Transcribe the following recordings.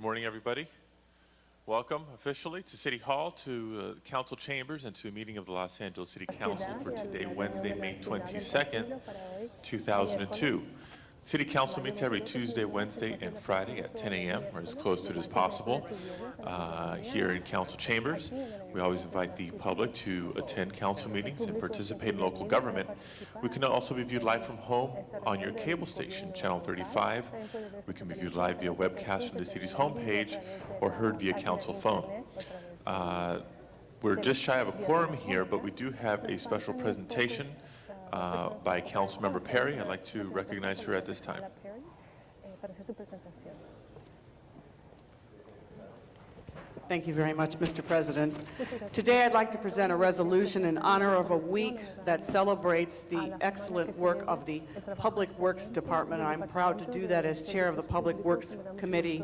morning, everybody. Welcome officially to City Hall, to council chambers, and to a meeting of the Los Angeles City Council for today, Wednesday, May 22nd, 2002. City Council meets every Tuesday, Wednesday, and Friday at 10 a.m., or as close to it as possible, here in council chambers. We always invite the public to attend council meetings and participate in local government. We can also be viewed live from home on your cable station, Channel 35. We can be viewed live via webcast from the city's homepage or heard via council phone. We're just shy of a quorum here, but we do have a special presentation by Councilmember Perry. I'd like to recognize her at this time. Thank you very much, Mr. President. Today I'd like to present a resolution in honor of a week that celebrates the excellent work of the Public Works Department. I'm proud to do that as chair of the Public Works Committee.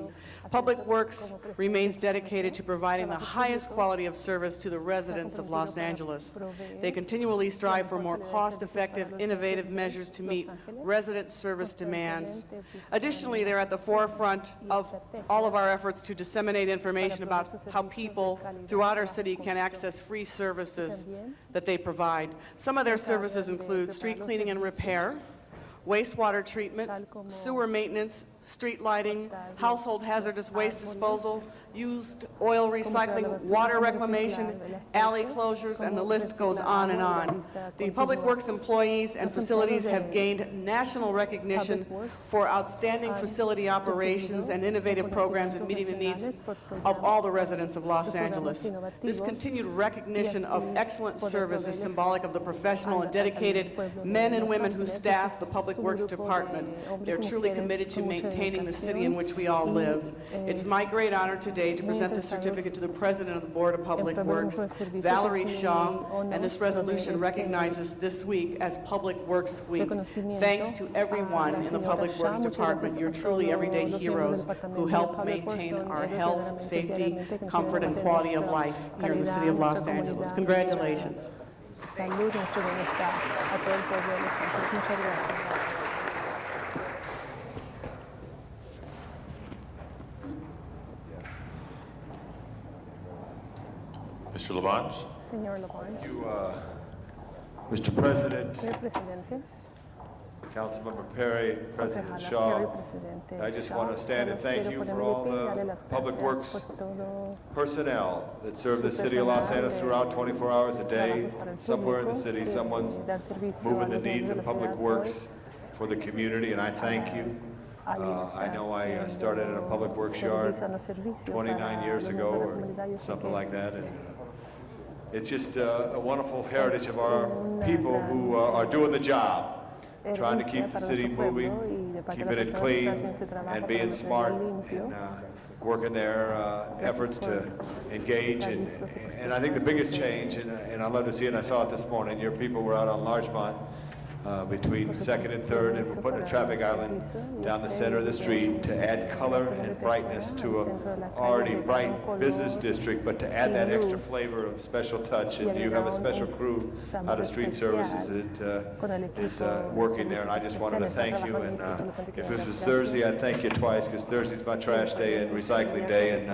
Public Works remains dedicated to providing the highest quality of service to the residents of Los Angeles. They continually strive for more cost-effective, innovative measures to meet resident service demands. Additionally, they're at the forefront of all of our efforts to disseminate information about how people throughout our city can access free services that they provide. Some of their services include street cleaning and repair, wastewater treatment, sewer maintenance, street lighting, household hazardous waste disposal, used oil recycling, water reclamation, alley closures, and the list goes on and on. The Public Works employees and facilities have gained national recognition for outstanding facility operations and innovative programs in meeting the needs of all the residents of Los Angeles. This continued recognition of excellent service is symbolic of the professional and dedicated men and women who staff the Public Works Department. They're truly committed to maintaining the city in which we all live. It's my great honor today to present this certificate to the President of the Board of Public Works, Valerie Shaw, and this resolution recognizes this week as Public Works Week. Thanks to everyone in the Public Works Department. You're truly everyday heroes who help maintain our health, safety, comfort, and quality of life here in the city of Los Angeles. Congratulations. Salud, nuestro bienestar a todo el pueblo de Los Ángeles. Muchas gracias. Mr. Labange. Señor Labange. Thank you, Mr. President, Señor Presidente, Councilmember Perry, President Shaw. I just want to stand and thank you for all the Public Works personnel that serve the city of Los Angeles throughout 24 hours a day. Somewhere in the city, someone's moving the needs of Public Works for the community, and I thank you. I know I started in a Public Works yard 29 years ago or something like that, and it's just a wonderful heritage of our people who are doing the job, trying to keep the city moving, keeping it clean, and being smart, and working their efforts to engage. And I think the biggest change, and I love to see it, and I saw it this morning, your people were out on Larchmont between 2nd and 3rd, and we're putting a traffic island down the center of the street to add color and brightness to an already bright business district, but to add that extra flavor of special touch. And you have a special crew out of street services that is working there, and I just wanted to thank you. And if it was Thursday, I'd thank you twice, because Thursday's my trash day and recycling day, and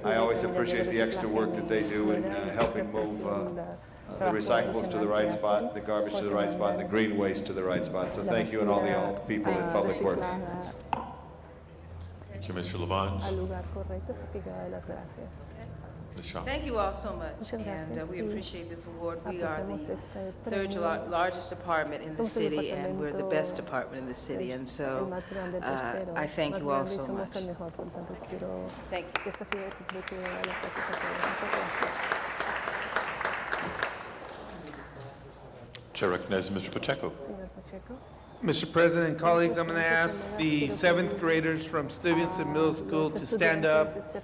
I always appreciate the extra work that they do in helping move the recyclables to the right spot, the garbage to the right spot, and the green waste to the right spot. So thank you and all the people in Public Works. Thank you, Mr. Labange. al lugar correcto, así que doy las gracias. Ms. Shaw. Thank you all so much, and we appreciate this award. We are the third largest department in the city, and we're the best department in the city, and so I thank you all so much. Thank you. Chair recognizes Mr. Pacheco. Mr. President, colleagues, I'm going to ask the 7th graders from Stevenson Middle School to stand up.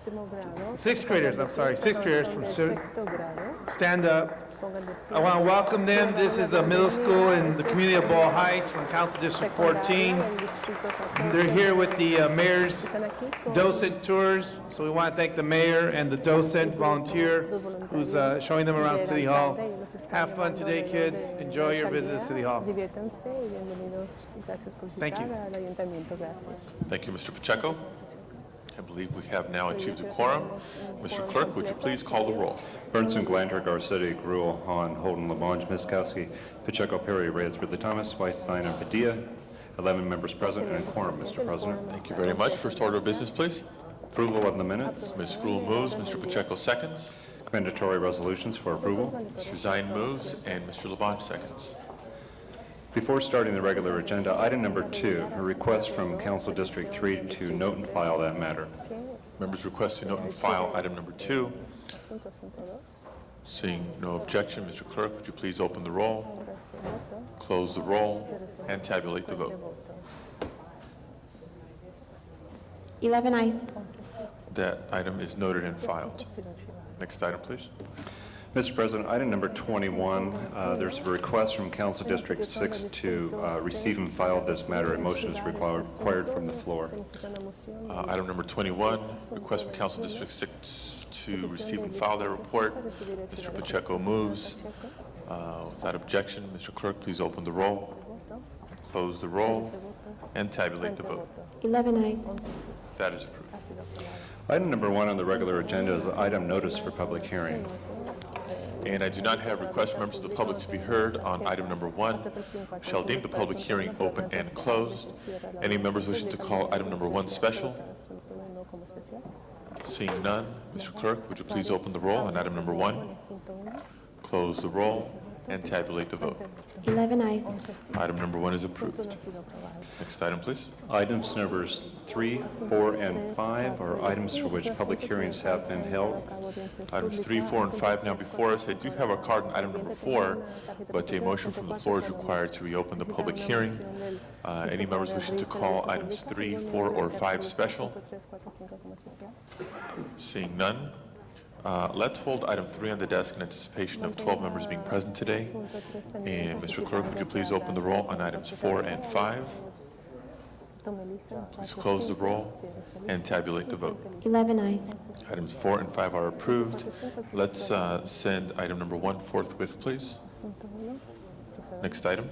6th graders, I'm sorry, 6th graders from stand up. I want to welcome them. This is a middle school in the community of Ball Heights from Council District 14. And they're here with the mayor's docent tours. So we want to thank the mayor and the docent volunteer who's showing them around City Hall. Have fun today, kids. Enjoy your visit to City Hall. Thank you. Thank you, Mr. Pacheco. I believe we have now achieved a quorum. Mr. Clerk, would you please call the roll? Burnson, Glanter, Garcetti, Gruel, Hahn, Holden, Labange, Miskowski, Pacheco, Perry, Reyes, Ridley Thomas, Weiss, Stein, and Padilla. 11 members present and a quorum, Mr. President. Thank you very much. First order of business, please. Approval of the minutes. Ms. Gruel moves, Mr. Pacheco seconds, Commendatory resolutions for approval. Mr. Zine moves, and Mr. Labange seconds. Before starting the regular agenda, item number 2, a request from Council District 3 to note and file that matter. Members request to note and file item number 2. Seeing no objection, Mr. Clerk, would you please open the roll, close the roll, and tabulate the vote. 11 eyes. That item is noted and filed. Next item, please. Mr. President, item number 21, there's a request from Council District 6 to receive and file this matter. A motion is required from the floor. Item number 21, request from Council District 6 to receive and file their report. Mr. Pacheco moves. Without objection, Mr. Clerk, please open the roll, close the roll, and tabulate the vote. 11 eyes. That is approved. Item number 1 on the regular agenda is item notice for public hearing. And I do not have requests from members of the public to be heard on item number 1. Shall deem the public hearing open and closed. Any members wishing to call item number 1 special? Seeing none, Mr. Clerk, would you please open the roll on item number 1, close the roll, and tabulate the vote. 11 eyes. Item number 1 is approved. Next item, please. Items numbers 3, 4, and 5 are items for which public hearings have been held. Items 3, 4, and 5 now before us. I do have a card on item number 4, but a motion from the floor is required to reopen the public hearing. Any members wishing to call items 3, 4, or 5 special? Seeing none, let's hold item 3 on the desk in anticipation of 12 members being present today. And Mr. Clerk, would you please open the roll on items 4 and 5? Please close the roll and tabulate the vote. 11 eyes. Items 4 and 5 are approved. Let's send item number 1 forthwith, please. Next item.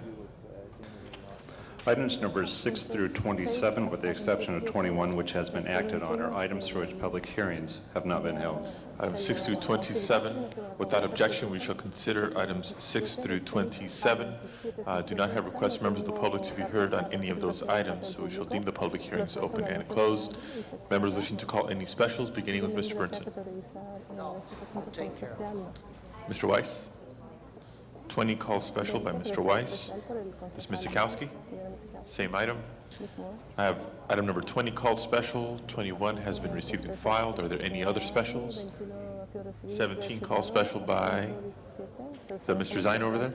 Items numbers 6 through 27, with the exception of 21, which has been acted on, are items for which public hearings have not been held. Items 6 through 27. Without objection, we shall consider items 6 through 27. Do not have requests from members of the public to be heard on any of those items, so we shall deem the public hearings open and closed. Members wishing to call any specials, beginning with Mr. Burnson. Mr. Weiss? 20 call special by Mr. Weiss. Ms. Miskowski? Same item. I have item number 20 called special. 21 has been received and filed. Are there any other specials? 17 called special by, is that Mr. Zine over there?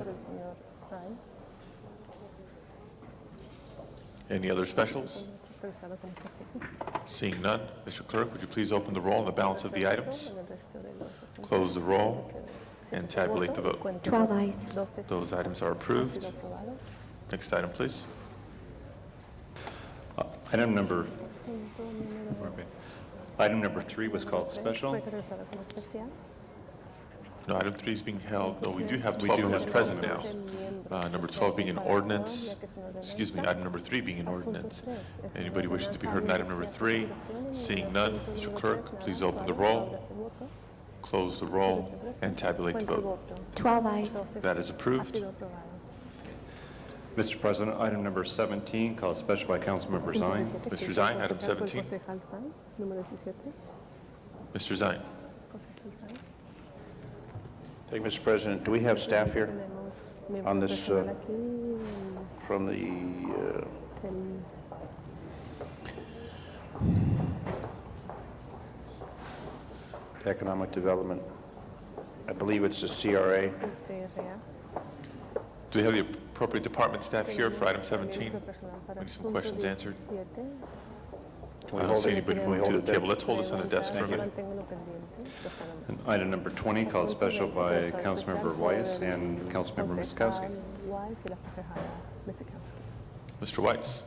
Any other specials? Seeing none, Mr. Clerk, would you please open the roll on the balance of the items? Close the roll and tabulate the vote. 12 eyes. Those items are approved. Next item, please. Item number 3 was called special. No, item 3 is being held. No, we do have We 12 do members have 12 present now. Number 12 being an ordinance, excuse me, item number 3 being an ordinance. Anybody wishing to be heard on item number 3? Seeing none, Mr. Clerk, please open the roll, close the roll, and tabulate the vote. 12 eyes. That is approved. Mr. President, item number 17, called special by Councilmember Zine. Mr. Zine, item 17. Mr. Zine. Thank you, Mr. President. Do we have staff here on this from the economic development? I believe it's the CRA. Do we have the appropriate department staff here for item 17? We need some questions answered. I don't see anybody moving to the table. Let's hold this on the desk for a minute. And item number 20, called special by Councilmember Weiss and Councilmember Miskowski. Mr. Weiss,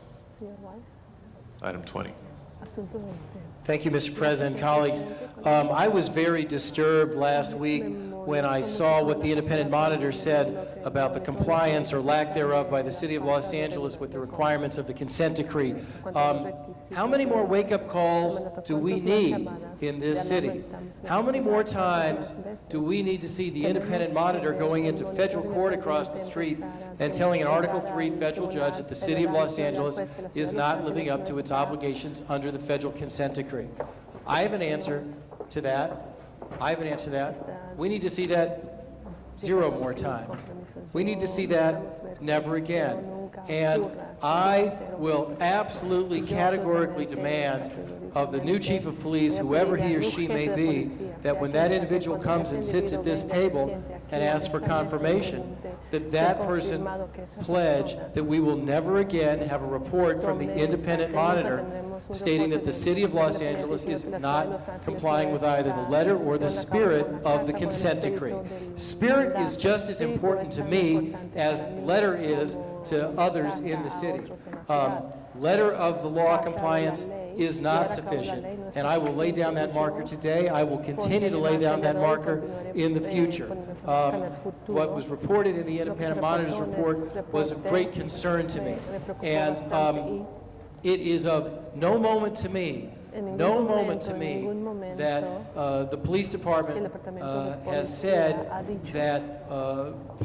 item 20. Thank you, Mr. President, colleagues. I was very disturbed last week when I saw what the Independent Monitor said about the compliance or lack thereof by the City of Los Angeles with the requirements of the consent decree. How many more wake-up calls do we need in this city? How many more times do we need to see the Independent Monitor going into federal court across the street and telling an Article 3 federal judge that the City of Los Angeles is not living up to its obligations under the federal consent decree? I have an answer to that. We need to see that 0 more times. We need to see that never again. And I will absolutely categorically demand of the new chief of police, whoever he or she may be, that when that individual comes and sits at this table and asks for confirmation, that that person pledge that we will never again have a report from the Independent Monitor stating that the City of Los Angeles is not complying with either the letter or the spirit of the consent decree. Spirit is just as important to me as letter is to others in the city. Letter of the law compliance is not sufficient, and I will lay down that marker today. I will continue to lay down that marker in the future. What was reported in the Independent Monitor's report was of great concern to me, and it is of no moment to me that the police department has said that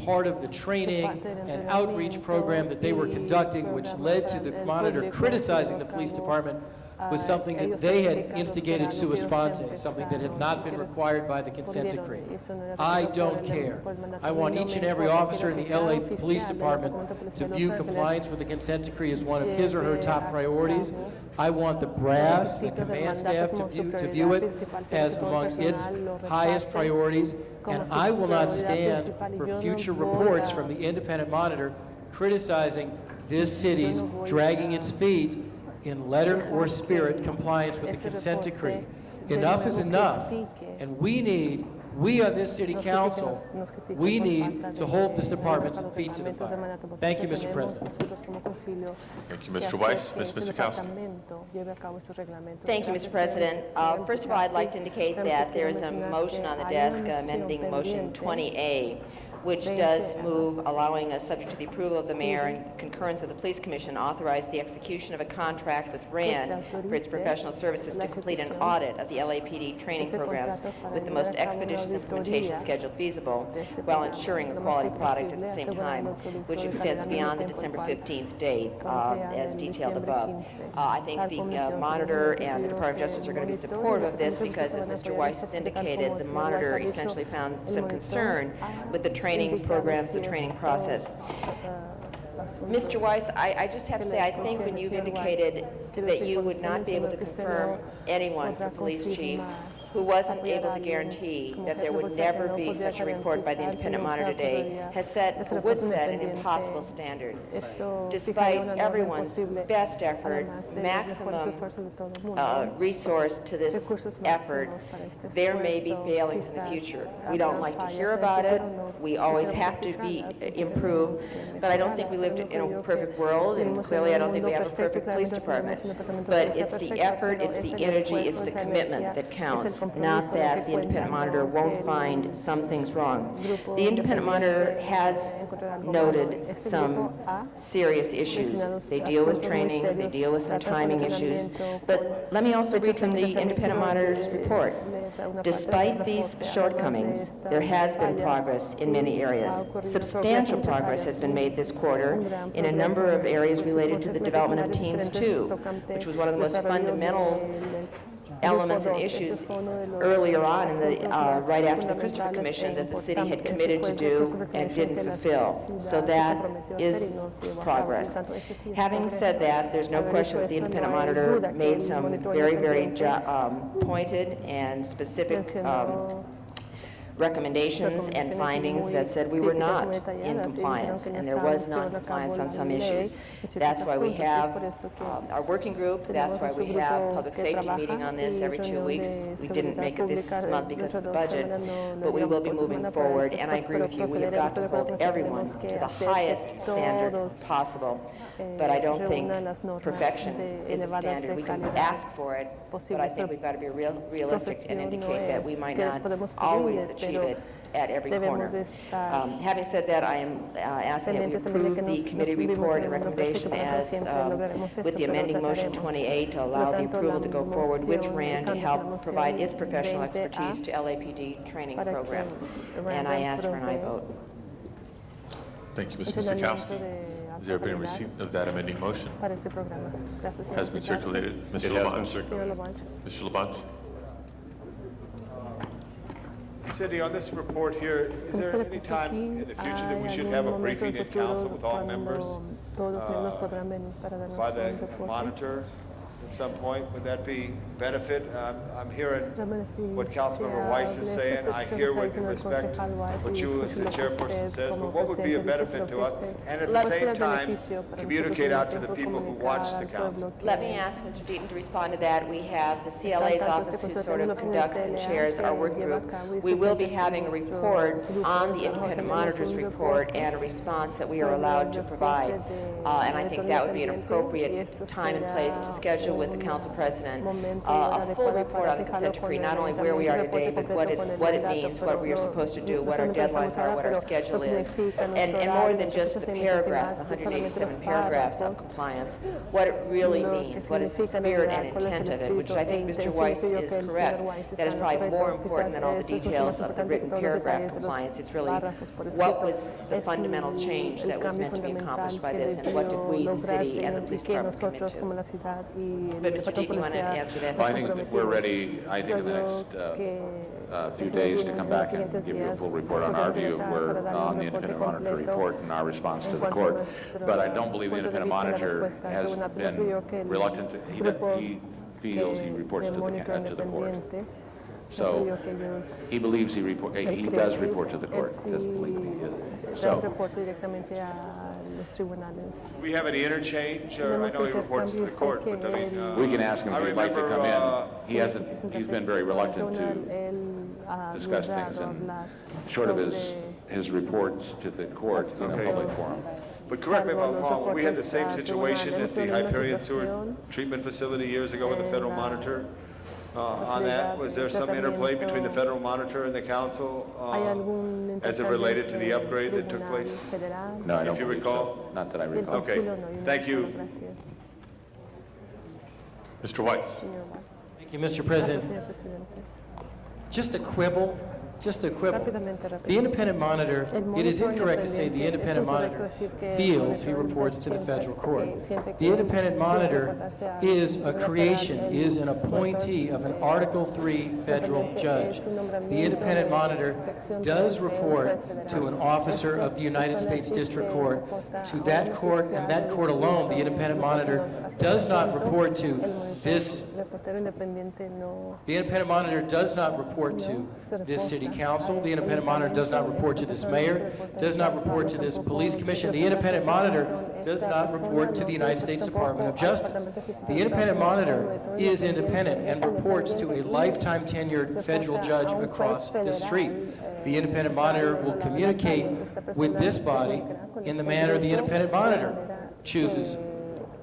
part of the training and outreach program that they were conducting, which led to the monitor criticizing the police department, was something that they had instigated sua sponte, something that had not been required by the consent decree. I don't care. I want each and every officer in the LA Police Department to view compliance with the consent decree as one of his or her top priorities. I want the brass, the command staff to view it as among its highest priorities, and I will not stand for future reports from the Independent Monitor criticizing this city's dragging its feet in letter or spirit compliance with the consent decree. Enough is enough, and we on this city council, we need to hold this department's feet to the fire. Thank you, Mr. President. Thank you, Mr. Weiss. Ms. Misikowski. Thank you, Mr. President. First of all, I'd like to indicate that there is a motion on the desk amending motion 20A, which does move, allowing us, subject to the approval of the mayor and concurrence of the police commission, authorize the execution of a contract with RAND for its professional services to complete an audit of the LAPD training programs with the most expeditious implementation schedule feasible, while ensuring a quality product at the same time, which extends beyond the December 15th date, as detailed above. I think the monitor and the Department of Justice are going to be supportive of this because, as Mr. Weiss has indicated, the monitor essentially found some concern with the training programs, the training process. Mr. Weiss, I just have to say, I think when you've indicated that you would not be able to confirm anyone for police chief who wasn't able to guarantee that there would never be such a report by the Independent Monitor today, would set an impossible standard. Despite everyone's best effort, maximum resource to this effort, there may be failings in the future. We don't like to hear about it. We always have to be improved, but I don't think we live in a perfect world, and clearly I don't think we have a perfect police department. But it's the effort, it's the energy, it's the commitment that counts. Not that the Independent Monitor won't find some things wrong. The Independent Monitor has noted some serious issues. They deal with training, they deal with some timing issues. But let me also read from the Independent Monitor's report. Despite these shortcomings, there has been progress in many areas. Substantial progress has been made this quarter in a number of areas related to the development of Teams 2, which was one of the most fundamental elements and issues earlier on in the right after the Christopher Commission that the city had committed to do and didn't fulfill. So that is progress. Having said that, there's no question that the Independent Monitor made some very, very pointed and specific recommendations and findings that said we were not in compliance, and there was non-compliance on some issues. That's why we have our working group, that's why we have public safety meeting on this every 2 weeks. We didn't make it this month because of the budget, but we will be moving forward, and I agree with you, we have got to hold everyone to the highest standard possible, but I don't think perfection is a standard. We can ask for it, but I think we've got to be realistic and indicate that we might not always achieve it at every corner. Having said that, I am asking that we approve the committee report and recommendation as with the amending motion 28 to allow the approval to go forward with RAND to help provide its professional expertise to LAPD training programs. And I ask for an aye vote. Thank you, Ms. Miskowski. Has there been a receipt of that amending motion? Has been circulated. Mr. It has been Labange. circulated. Mr. Labange. Cindy, on this report here, is there any time in the future that we should have a briefing in council with all members by the monitor at some point? Would that be benefit? I'm hearing what Councilmember Weiss is saying. I hear with respect what you as the chairperson says, but what would be a benefit to us? And at the same time, communicate out to the people who watch the council. Let me ask Mr. Deaton to respond to that. We have the CLA's office who sort of conducts and chairs our working group. We will be having a report on the independent monitor's report and a response that we are allowed to provide. And I think that would be an appropriate time and place to schedule with the council president a full report on the consent decree, not only where we are today, but what it means, what we are supposed to do, what our deadlines are, what our schedule is, and more than just the paragraphs, the 187 paragraphs of compliance, what it really means, what is the spirit and intent of it, which I think Mr. Weiss is correct. That is probably more important than all the details of the written paragraph compliance. It's really what was the fundamental change that was meant to be accomplished by this, and what did we, the city and the police department, commit to. But Mr. Deaton, you want to answer that? Well, I think that we're ready, I think in the next few days to come back and give you a full report on our view of where, on the independent monitor report and our response to the court. But I don't believe the independent monitor has been reluctant to, he feels he reports to the court. So he believes he does report to the court, doesn't believe he is. So We have any interchange, or I know he reports to the court, but I mean... we can ask him if he'd like to come in. He's been very reluctant to discuss things, and short of his reports to the court in a public forum. But correct me if I'm wrong, we had the same situation at the Hyperion Sewer Treatment Facility years ago with the federal monitor. On that, was there some interplay between the federal monitor and the council as it related to the upgrade that took place? No, I don't if you believe recall? so. Not that I recall. Okay, thank you. Mr. Weiss. Thank you, Mr. President. Just a quibble. The independent monitor, it is incorrect to say the independent monitor feels he reports to the federal court. The independent monitor is a creation, is an appointee of an Article III federal judge. The independent monitor does report to an officer of the United States District Court. To that court and that court alone, the independent monitor does not report to this. The independent monitor does not report to this city council. The independent monitor does not report to this mayor, does not report to this police commission. The independent monitor does not report to the United States Department of Justice. The independent monitor is independent and reports to a lifetime tenured federal judge across the street. The independent monitor will communicate with this body in the manner the independent monitor chooses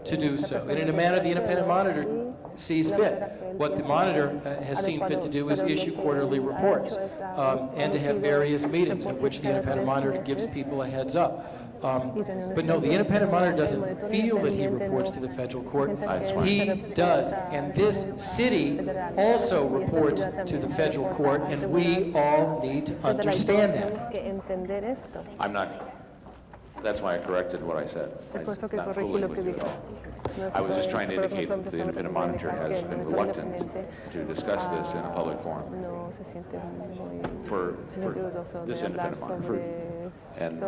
to do so, and in a manner the independent monitor sees fit. What the monitor has seen fit to do is issue quarterly reports and to have various meetings in which the independent monitor gives people a heads up. But no, the independent monitor doesn't feel that he reports to the federal court. He does, and this city also reports to the federal court, and we all need to understand that. I'm not, that's why I corrected what I said. I'm not fooling with you at all. I was just trying to indicate that the independent monitor has been reluctant to discuss this in a public forum for this independent monitor, and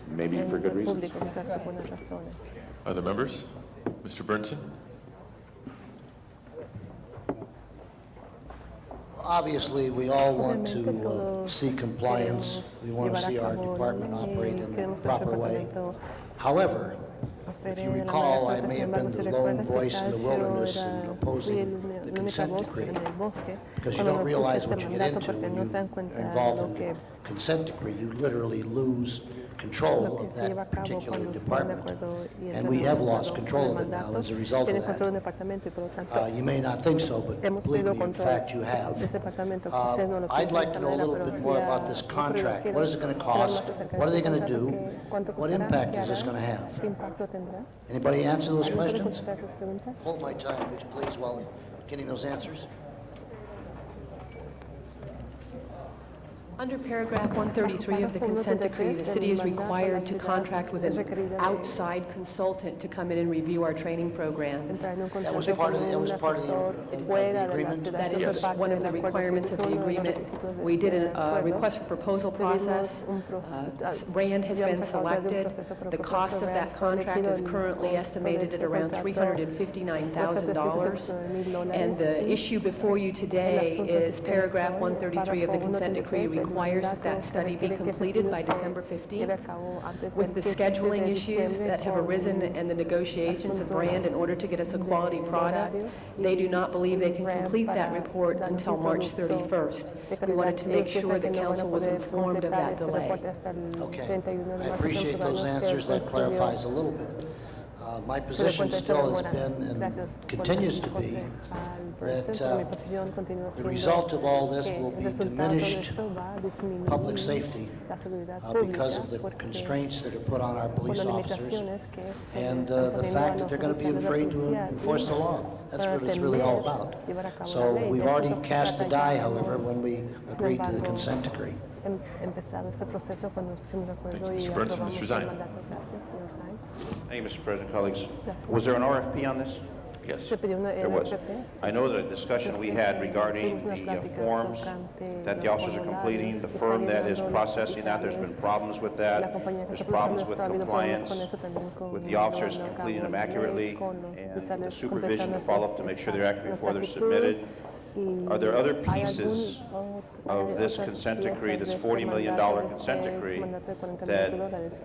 maybe for good reasons. Other members? Mr. Burnson? Obviously, we all want to see compliance. We want to see our department operate in the proper way. However, if you recall, I may have been the lone voice in the wilderness in opposing the consent decree, because you don't realize what you get into when you are involved in consent decree. You literally lose control of that particular department, and we have lost control of it now as a result of that. You may not think so, but believe me, in fact, you have. I'd like to know a little bit more about this contract. What is it going to cost? What are they going to do? What impact is this going to have? Anybody answer those questions? Hold my time, would you please, while getting those answers? Under paragraph 133 of the consent decree, the city is required to contract with an outside consultant to come in and review our training programs. That was part of the agreement? That is one of the requirements of the agreement. We did a request for proposal process. Rand has been selected. The cost of that contract is currently estimated at around $359,000. And the issue before you today is paragraph 133 of the consent decree requires that study be completed by December 15th. With the scheduling issues that have arisen and the negotiations of Rand in order to get us a quality product, they do not believe they can complete that report until March 31st. We wanted to make sure the council was informed of that delay. Okay, I appreciate those answers. That clarifies a little bit. My position still has been and continues to be that the result of all this will be diminished public safety because of the constraints that are put on our police officers and the fact that they're going to be afraid to enforce the law. That's what it's really all about. So we've already cast the die, however, when we agreed to the consent decree. Thank you, Mr. Burnson. Mr. Zine. Thank you, Mr. President, colleagues. Was there an RFP on this? Yes. There was. I know that a discussion we had regarding the forms that the officers are completing, the firm that is processing that, there's been problems with that. There's problems with compliance, with the officers completing them accurately, and the supervision to follow up to make sure they're accurate before they're submitted. Are there other pieces of this consent decree, this $40 million consent decree, that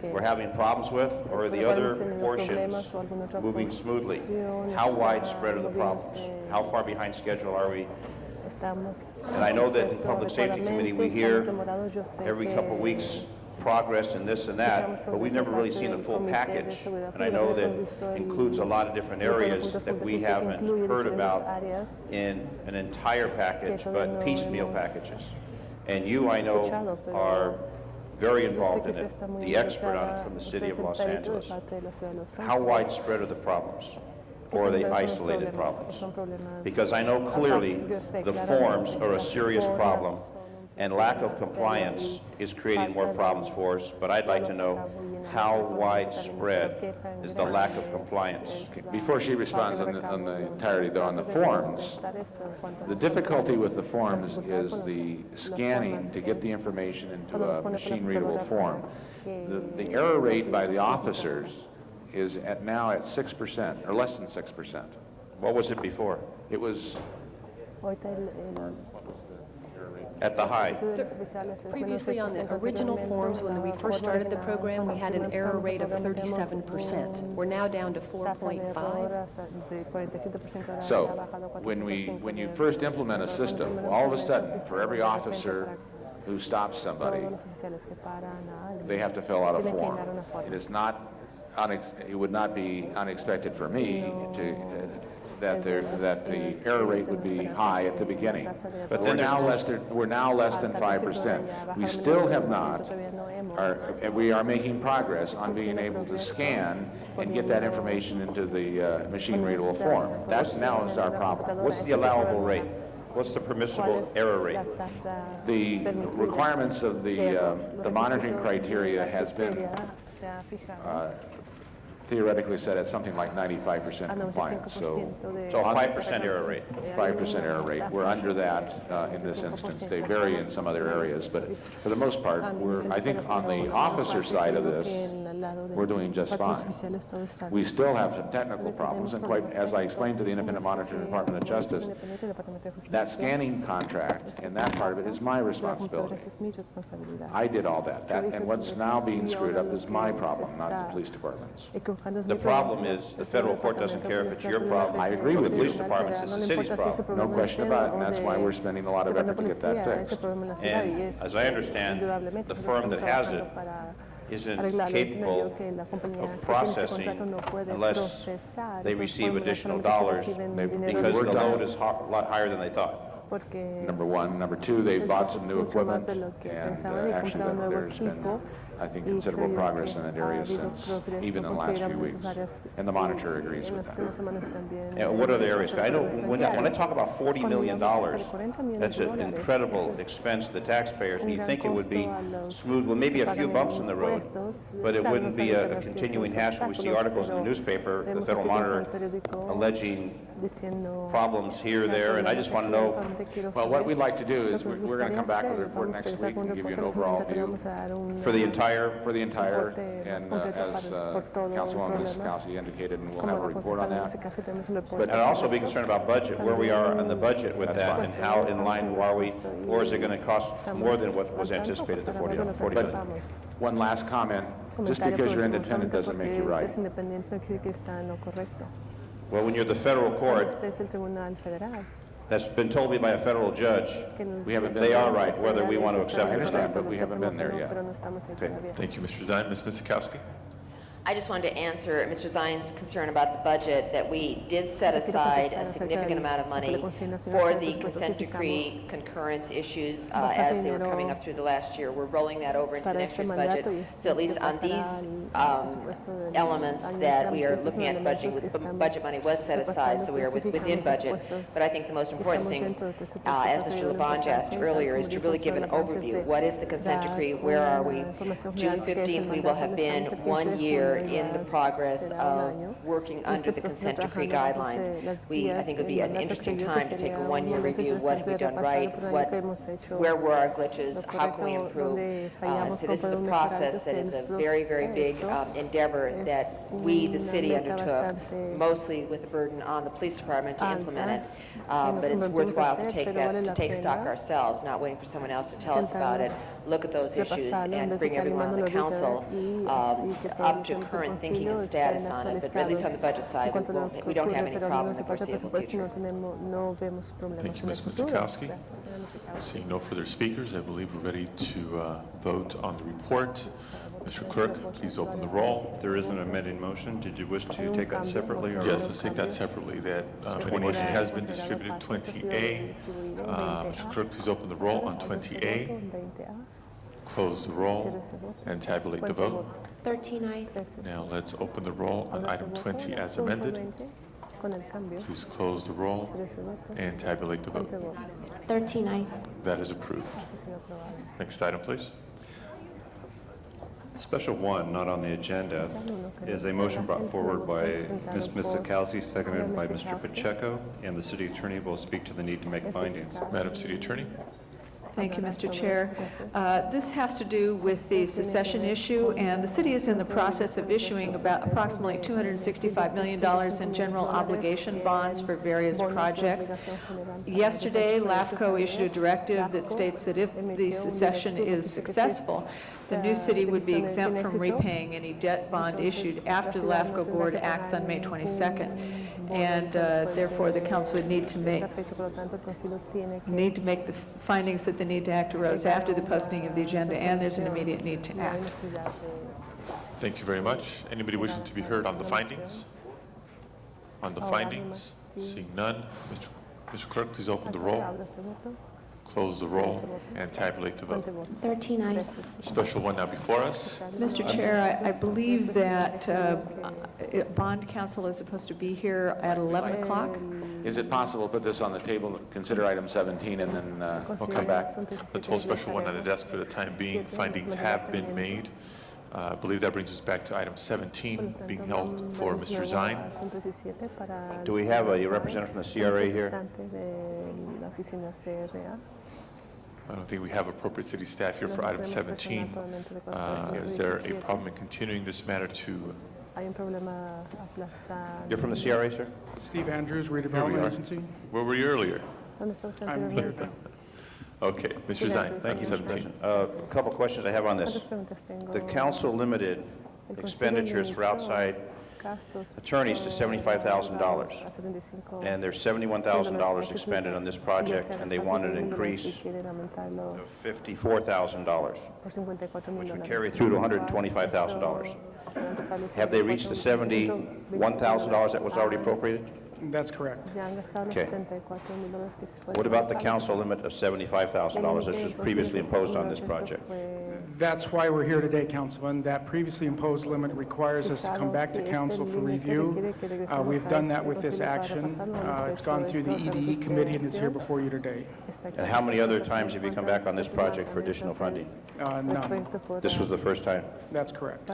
we're having problems with, or are the other portions moving smoothly? How widespread are the problems? How far behind schedule are we? And I know that in Public Safety Committee, we hear every couple of weeks progress in this and that, but we've never really seen the full package. And I know that includes a lot of different areas that we haven't heard about in an entire package, but piecemeal packages. And you, I know, are very involved in it, the expert on it from the city of Los Angeles. How widespread are the problems? Or are they isolated problems? Because I know clearly the forms are a serious problem, and lack of compliance is creating more problems for us, but I'd like to know how widespread is the lack of compliance. Before she responds on the entirety, though, on the forms, the difficulty with the forms is the scanning to get the information into a machine-readable form. The error rate by the officers is now at 6%, or less than 6%. What was it before? It was at the high. Previously, on the original forms, when we first started the program, we had an error rate of 37%. We're now down to 4.5. So, when you first implement a system, all of a sudden, for every officer who stops somebody, they have to fill out a form. It is not, it would not be unexpected for me that the error rate would be high at the beginning. But we're now less than 5%. We still have not, we are making progress on being able to scan and get that information into the machine-readable form. That now is our problem. What's the allowable rate? What's the permissible error rate? The requirements of the monitoring criteria has been theoretically set at something like 95% compliance. So a 5% error rate. 5% error rate. We're under that in this instance. They vary in some other areas, but for the most part, I think on the officer side of this, we're doing just fine. We still have some technical problems, and quite, as I explained to the Independent Monitor Department of Justice, that scanning contract and that part of it is my responsibility. I did all that. And what's now being screwed up is my problem, not the police department's. The problem is, the federal court doesn't care if it's your problem. I agree with The you. police department's, it's the city's problem. No question about it, and that's why we're spending a lot of effort to get that fixed. And as I understand, the firm that has it isn't capable of processing unless they receive additional dollars because the load is a lot higher than they thought. Number one. Number two, they bought some new equipment, and actually there's been, I think, considerable progress in that area since even in the last few weeks. And the monitor agrees with that. And what are the areas? I know when I talk about $40 million, that's an incredible expense to the taxpayers, and you think it would be smooth, well, maybe a few bumps in the road, but it wouldn't be a continuing hassle. We see articles in the newspaper, the Federal Monitor, alleging problems here, there, and I just want to know. Well, what we'd like to do is we're going to come back with a report next week and give you an overall view. For the entire? For the entire, and as Councilwoman Miskowski indicated, and we'll have a report on that. But I'd also be concerned about budget, where we are on the budget with that, and how in line are we, or is it going to cost more than what was anticipated, the 40 million? One last comment, just because you're independent doesn't make you right. Well, when you're the federal court, that's been told me by a federal judge, We haven't been they there. are right, whether we want to accept I it or understand, not. but we haven't been there yet. Okay. Thank you, Mr. Zine. Ms. Miskowski? I just wanted to answer Mr. Zine's concern about the budget, that we did set aside a significant amount of money for the consent decree concurrence issues as they were coming up through the last year. We're rolling that over into the next year's budget. So at least on these elements that we are looking at budgeting, budget money was set aside, so we are within budget. But I think the most important thing, as Mr. Labange asked earlier, is to really give an overview. What is the consent decree? Where are we? June 15th, we will have been 1 year in the progress of working under the consent decree guidelines. I think it would be an interesting time to take a 1-year review. What have we done right? Where were our glitches? How can we improve? So this is a process that is a very, very big endeavor that we, the city, undertook, mostly with the burden on the police department to implement it. But it's worthwhile to take stock ourselves, not waiting for someone else to tell us about it. Look at those issues and bring everyone on the council up to current thinking and status on it. But at least on the budget side, we don't have any problem in the foreseeable future. Thank you, Ms. Miskowski. Seeing no further speakers, I believe we're ready to vote on the report. Mr. Clerk, please open the roll. There is an amending motion. Did you wish to take that separately? Or Yes, let's take that separately. That motion has been distributed. 20A. Mr. Clerk, please open the roll on 20A. Close the roll and tabulate the vote. 13 ayes. Now let's open the roll on item 20 as amended. Please close the roll and tabulate the vote. 13 ayes. That is approved. Next item, please. Special one, not on the agenda, is a motion brought forward by Ms. Miskowski, seconded by Mr. Pacheco, and the city attorney will speak to the need to make findings. Madam City Attorney? Thank you, Mr. Chair. This has to do with the secession issue, and the city is in the process of issuing about approximately $265 million in general obligation bonds for various projects. Yesterday, LAFCO issued a directive that states that if the secession is successful, the new city would be exempt from repaying any debt bond issued after the LAFCO board acts on May 22nd. And therefore, the council would need to make the findings that the need to act arose after the posting of the agenda, and there's an immediate need to act. Thank you very much. Anybody wishing to be heard on the findings? On the findings? Seeing none, Mr. Clerk, please open the roll, close the roll, and tabulate the vote. 13 ayes. Special one now before us. Mr. Chair, I believe that bond counsel is supposed to be here at 11 o'clock. Is it possible to put this on the table, consider item 17, and then come back? Let's hold special one on the desk for the time being. Findings have been made. I believe that brings us back to item 17, being held for Mr. Zine. Do we have a representative from the CRA here? I don't think we have appropriate city staff here for item 17. Is there a problem in continuing this matter to, You're from the CRA, sir? Steve Andrews, Here we Redevelopment are. Agency. where were you earlier? I'm here. Okay, Mr. Zine, Thank you, Mr. 17. President. A couple questions I have on this. The council limited expenditures for outside attorneys to $75,000, and there's $71,000 expended on this project, and they wanted an increase of $54,000, which would carry through to $125,000. Have they reached the $71,000 that was already appropriated? That's correct. Okay. What about the council limit of $75,000? This was previously imposed on this project. That's why we're here today, Councilman. That previously imposed limit requires us to come back to council for review. We've done that with this action. It's gone through the EDE committee and is here before you today. And how many other times have you come back on this project for additional funding? None. This was the first time. That's correct.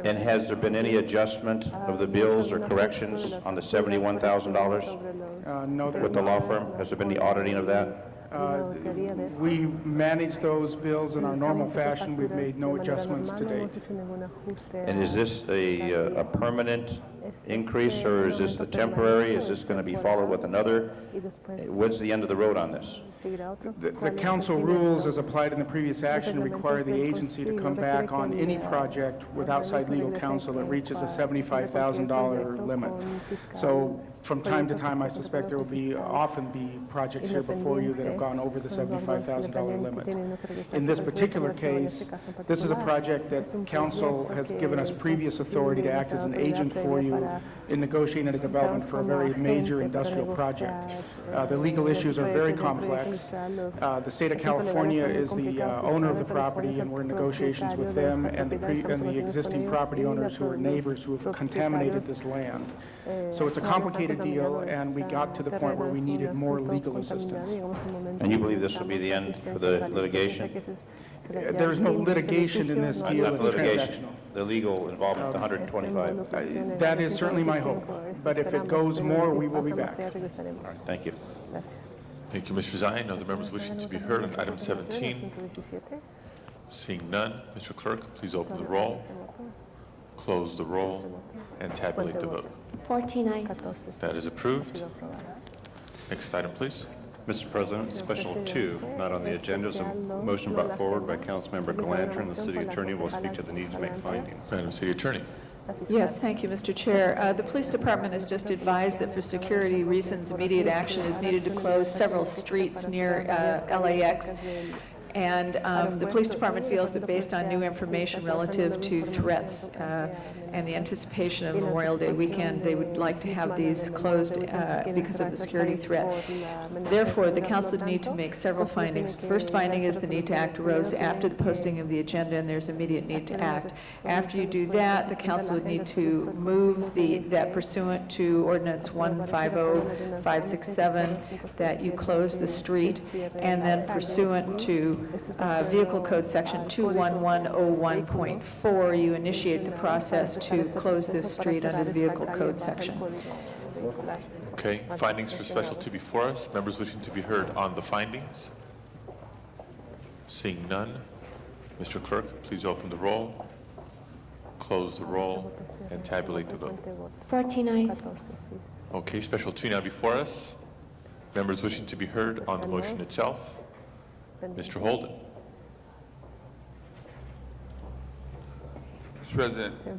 And has there been any adjustment of the bills or corrections on the $71,000 No, with the law firm? Has there been the auditing of that? we manage those bills in our normal fashion. We've made no adjustments to date. And is this a permanent increase, or is this the temporary? Is this going to be followed with another? What's the end of the road on this? The council rules, as applied in the previous action, require the agency to come back on any project with outside legal counsel that reaches a $75,000 limit. So from time to time, I suspect there will often be projects here before you that have gone over the $75,000 limit. In this particular case, this is a project that council has given us previous authority to act as an agent for you in negotiating a development for a very major industrial project. The legal issues are very complex. The state of California is the owner of the property, and we're in negotiations with them and the existing property owners who are neighbors who have contaminated this land. So it's a complicated deal, and we got to the point where we needed more legal assistance. And you believe this will be the end for the litigation? There's no litigation in this deal, Not it's the litigation, transactional. the legal involvement, the 125. That is certainly my hope, but if it goes more, we will be back. All right, thank you. Thank you, Mr. Zine. Other members wishing to be heard on item 17? Seeing none, Mr. Clerk, please open the roll, close the roll, and tabulate the vote. 14 eyes. That is approved. Next item, please. Mr. President, Special 2, not on the agenda, is a motion brought forward by Councilmember Galanter, and the city attorney will speak to the need to make findings. Madam City Attorney. Yes, thank you, Mr. Chair. The police department has just advised that for security reasons, immediate action is needed to close several streets near LAX. And the police department feels that based on new information relative to threats and the anticipation of Memorial Day weekend, they would like to have these closed because of the security threat. Therefore, the council would need to make several findings. First finding is the need to act arose after the posting of the agenda, and there's immediate need to act. After you do that, the council would need to move that pursuant to Ordinance 150567, that you close the street, and then pursuant to Vehicle Code Section 21101.4, you initiate the process to close this street under the Vehicle Code section. Okay, findings for Special 2 before us. Members wishing to be heard on the findings? Seeing none, Mr. Clerk, please open the roll, close the roll, and tabulate the vote. 14 eyes. Okay, Special 2 now before us. Members wishing to be heard on the motion itself? Mr. Holden. Mr. President, I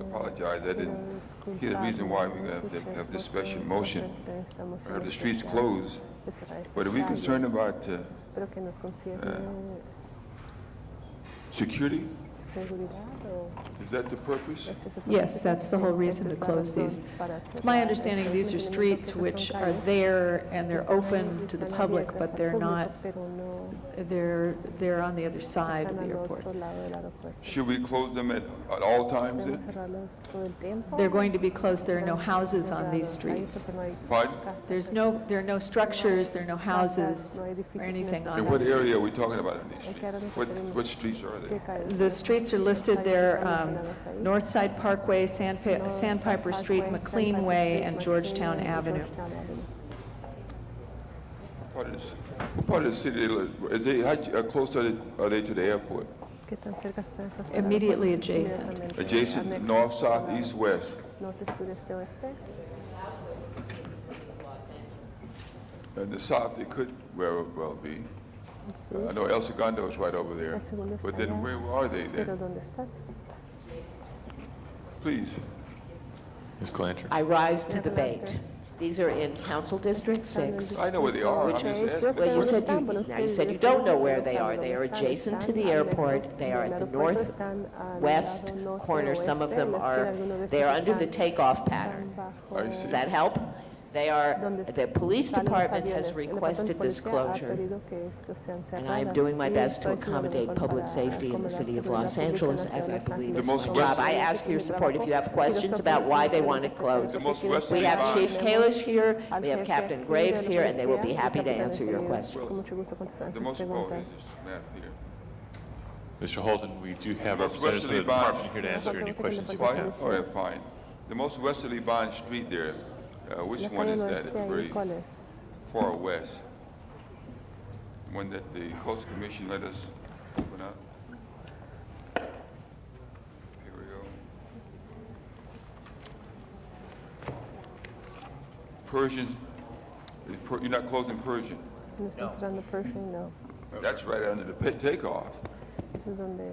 apologize. I didn't hear the reason why we're going to have this special motion. I heard the streets closed, but are we concerned about security? Is that the purpose? Yes, that's the whole reason to close these. It's my understanding these are streets which are there and they're open to the public, but they're not, they're on the other side of the airport. Should we close them at all times then? They're going to be closed. There are no houses on these streets. Pardon? There are no structures, there are no houses or anything on And these what streets. area are we talking about in these streets? What streets are they? The streets are listed there, Northside Parkway, Sandpiper Street, McLean Way, and Georgetown Avenue. What part of the city they live? Is they, how close are they to the airport? ¿Qué tan cerca está esa ciudad? Immediately adjacent. Adjacent, north, south, east, west? Norte, sur, este, oeste. In the south, they could very well be. I know El Segundo is right over there. El Segundo está But then allá. where are they Pero then? ¿dónde están? Please. Ms. Clancher. I rise to the bait. These are in Council District 6. I know where they are. I'm just asking. Well, you said you don't know where they are. They are adjacent to the airport. They are at the northwest corner. Some of them are, they are under the takeoff pattern. I see. Does that help? They are, the police department has requested this closure, and I am doing my best to accommodate public safety in the city of Los Angeles, as I believe is my job. I ask your support if you have questions about why they want it closed. The most westerly We have line- Chief Kalish here, we have Captain Graves here, and they will be happy to answer your questions. The most, oh, there's this map here. Mr. Holden, we do have The most representatives of the westerly bond- department here to answer any questions you Fine. have. All right, fine. The most westerly bond street there, which La one calle is that? oeste It's ahí, very ¿cuál es? far west. One that the Coastal Commission let us open up. Here we go. Persian, you're not closing Persian. ¿No están cerrando Pershing? No. That's right under the takeoff. Eso es donde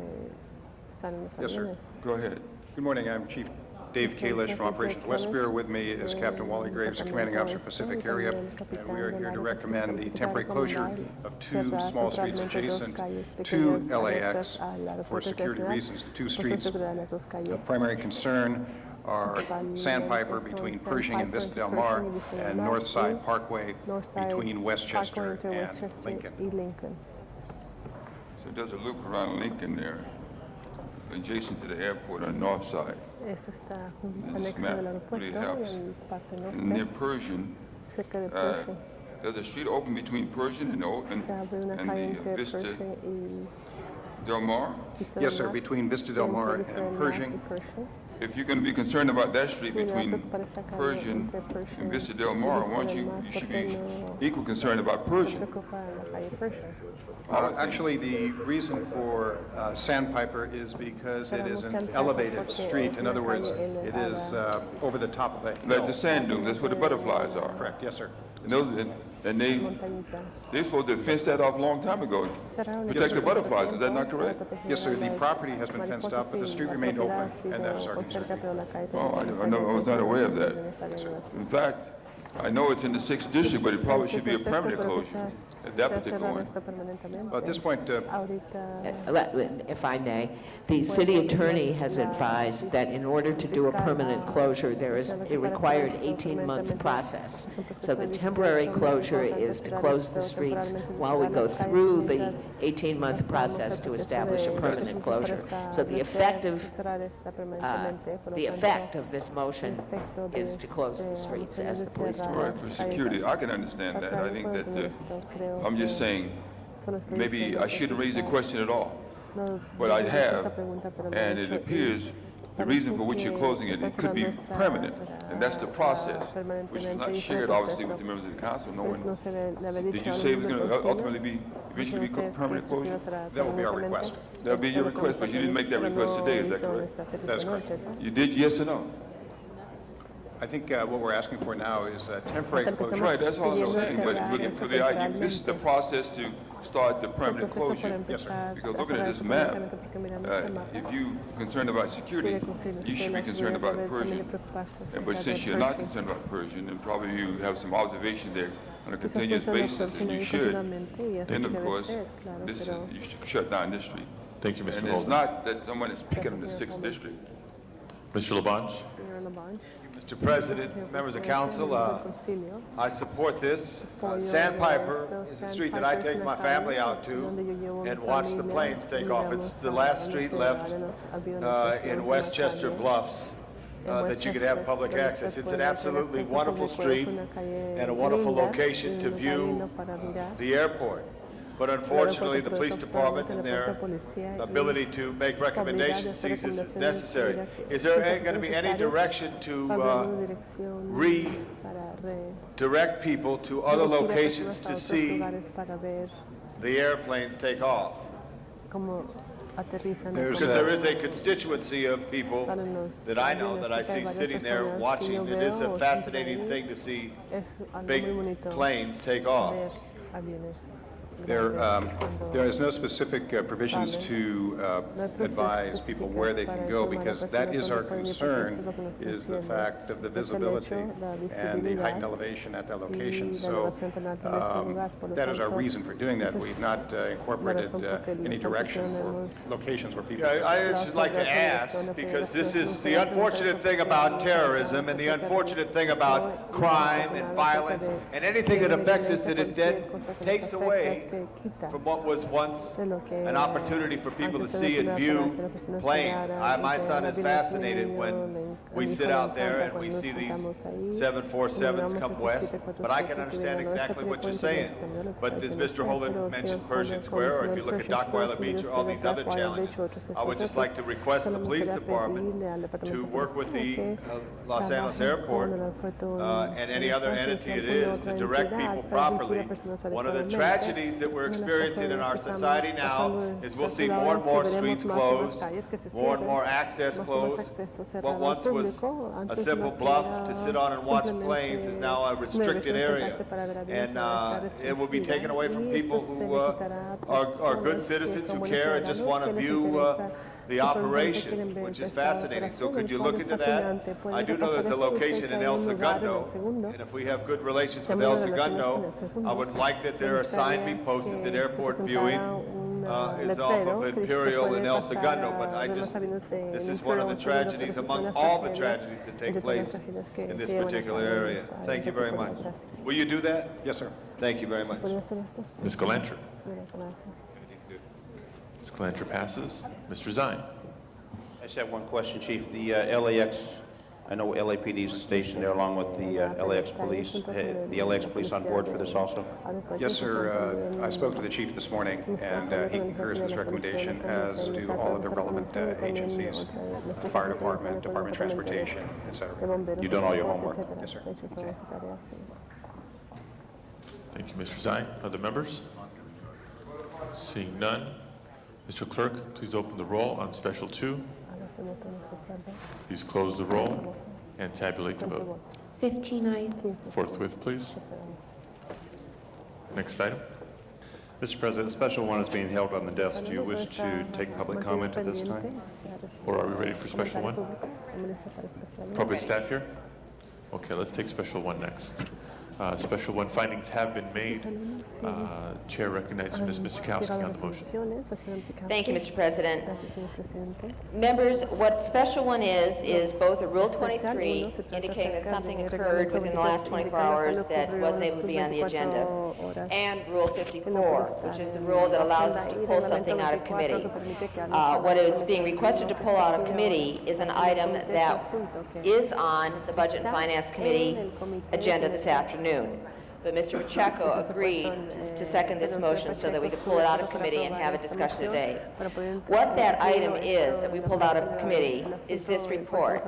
están los Yes, sir. aviones. Go ahead. Good morning, I'm Chief Dave Kalish from Operations West Bureau. With me is Captain Wally Graves, the Commanding Officer, Pacific Area, and we are here to recommend the temporary closure of two small streets adjacent to LAX for security reasons. The two streets of primary concern are Sandpiper between Pershing and Vista Del Mar, and Northside Parkway between Westchester and Lincoln. So there's a loop around Lincoln there, adjacent to the airport on the north side. Esto está This anexo map del really aeropuerto helps. y en parte And near norte, Persian, cerca de Pershing. there's a street open between Persian and Se abre una calle the entre Vista Pershing y Del Mar. Vista Yes, del sir, Mar. between Vista Del Sí, Mar entre Vista del and Mar y Pershing. Pershing. If you're going to be concerned about that street Sí, me va a between preocupar esta calle Persian entre Pershing and Vista y Del Mar, Vista why don't del you, Mar, you should ¿por qué be no equal concerned about Persian. preocupa la calle Pershing? Actually, the reason for Sandpiper is because it is an elevated street. In other words, it is over the top of a hill. Like the sand dune, that's where the butterflies are. Correct, yes, sir. And those, and they're supposed to fence that off a long time ago. Protect the butterflies, is that not correct? Yes, sir, the property has been fenced off, but the street remained open, and that is our concern. Oh, I was not aware of that. In fact, I know it's in the 6th district, but it probably should be a permanent closure at that particular one. Well, at this point, If I may, the city attorney has advised that in order to do a permanent closure, there is a required 18-month process. So the temporary closure is to close the streets while we go through the 18-month process to establish a permanent closure. So the effect of this motion is to close the streets as the police All right, for security, I can understand that. I think that, I'm just saying, maybe I shouldn't raise the question at all. But I have, and it appears the reason for which you're closing it, it could be permanent, and that's the process, which is not shared obviously with the members of the council. No one, did you say it was going to ultimately eventually be permanent closure? that will be our request. That'll be your request, but you didn't make that request today, is that correct? That is correct. You did, yes or no? I think what we're asking for now is a temporary closure. Right, that's all I'm saying, but for the idea, this is the process to start the permanent closure. Yes, sir. Because looking at this map, if you're concerned about security, you should be concerned about Persian. But since you're not concerned about Persian, and probably you have some observation there on a continuous basis, and you should, then of course, this is, you should shut down this street. Thank you, Mr. And it's Holden. not that someone is picking on the 6th district. Mr. Labange? Mr. President, members of council, I support this. Sandpiper is a street that I take my family out to and watch the planes take off. It's the last street left in Westchester Bluffs that you could have public access. It's an absolutely wonderful street and a wonderful location to view the airport. but unfortunately, the police department and their ability to make recommendations sees this as necessary. Is there going to be any direction to redirect people to other locations to see the airplanes take off? Because there is a constituency of people that I know, that I see sitting there watching. It is a fascinating thing to see big planes take off. There is no specific provisions to advise people where they can go, because that is our concern, is the fact of the visibility and the heightened elevation at that location. So that is our reason for doing that. We've not incorporated any direction for locations where people... I just like to ask, because this is the unfortunate thing about terrorism and the unfortunate thing about crime and violence and anything that affects us, that it then takes away from what was once an opportunity for people to see and view planes. My son is fascinated when we sit out there and we see these 747s come west, but I can understand exactly what you're saying. But as Mr. Holden mentioned Pershing Square, or if you look at Dockweiler Beach or all these other challenges, I would just like to request the police department to work with the Los Angeles Airport and any other entity it is to direct people properly. One of the tragedies that we're experiencing in our society now is we'll see more and more streets closed, more and more access closed. What once was a simple bluff to sit on and watch planes is now a restricted area. And it will be taken away from people who are good citizens who care and just want to view the operation, which is fascinating. So could you look into that? I do know there's a location in El Segundo, and if we have good relations with El Segundo, I would like that there are signs be posted that airport viewing is off of Imperial and El Segundo, but this is one of the tragedies among all the tragedies that take place in this particular area. Thank you very much. Will you do that? Yes, sir. Thank you very much. Ms. Galanter. Ms. Galanter passes. Mr. Zine. I just have one question, Chief. The LAX, I know LAPD is stationed there along with the LAX police. The LAX police on board for this also? Yes, sir. I spoke to the chief this morning, and he concurs with this recommendation, as do all of the relevant agencies, fire department, Department of Transportation, et cetera. You've done all your homework? Yes, sir. Okay. Thank you, Mr. Zine. Other members? Seeing none. Mr. Clerk, please open the roll on Special 2. Please close the roll and tabulate the vote. 15 ayes. Forthwith, please. Next item. Mr. President, Special 1 is being held on the desk. Do you wish to take public comment at this time? Or are we ready for Special 1? Appropriate staff here? Okay, let's take Special 1 next. Special 1 findings have been made. Chair recognizes Ms. Miskowski on the motion. Thank you, Mr. President. Members, what Special 1 is both a Rule 23 indicating that something occurred within the last 24 hours that wasn't able to be on the agenda, and Rule 54, which is the rule that allows us to pull something out of committee. What is being requested to pull out of committee is an item that is on the Budget and Finance Committee agenda this afternoon. But Mr. Pacheco agreed to second this motion so that we could pull it out of committee and have a discussion today. What that item is that we pulled out of committee is this report.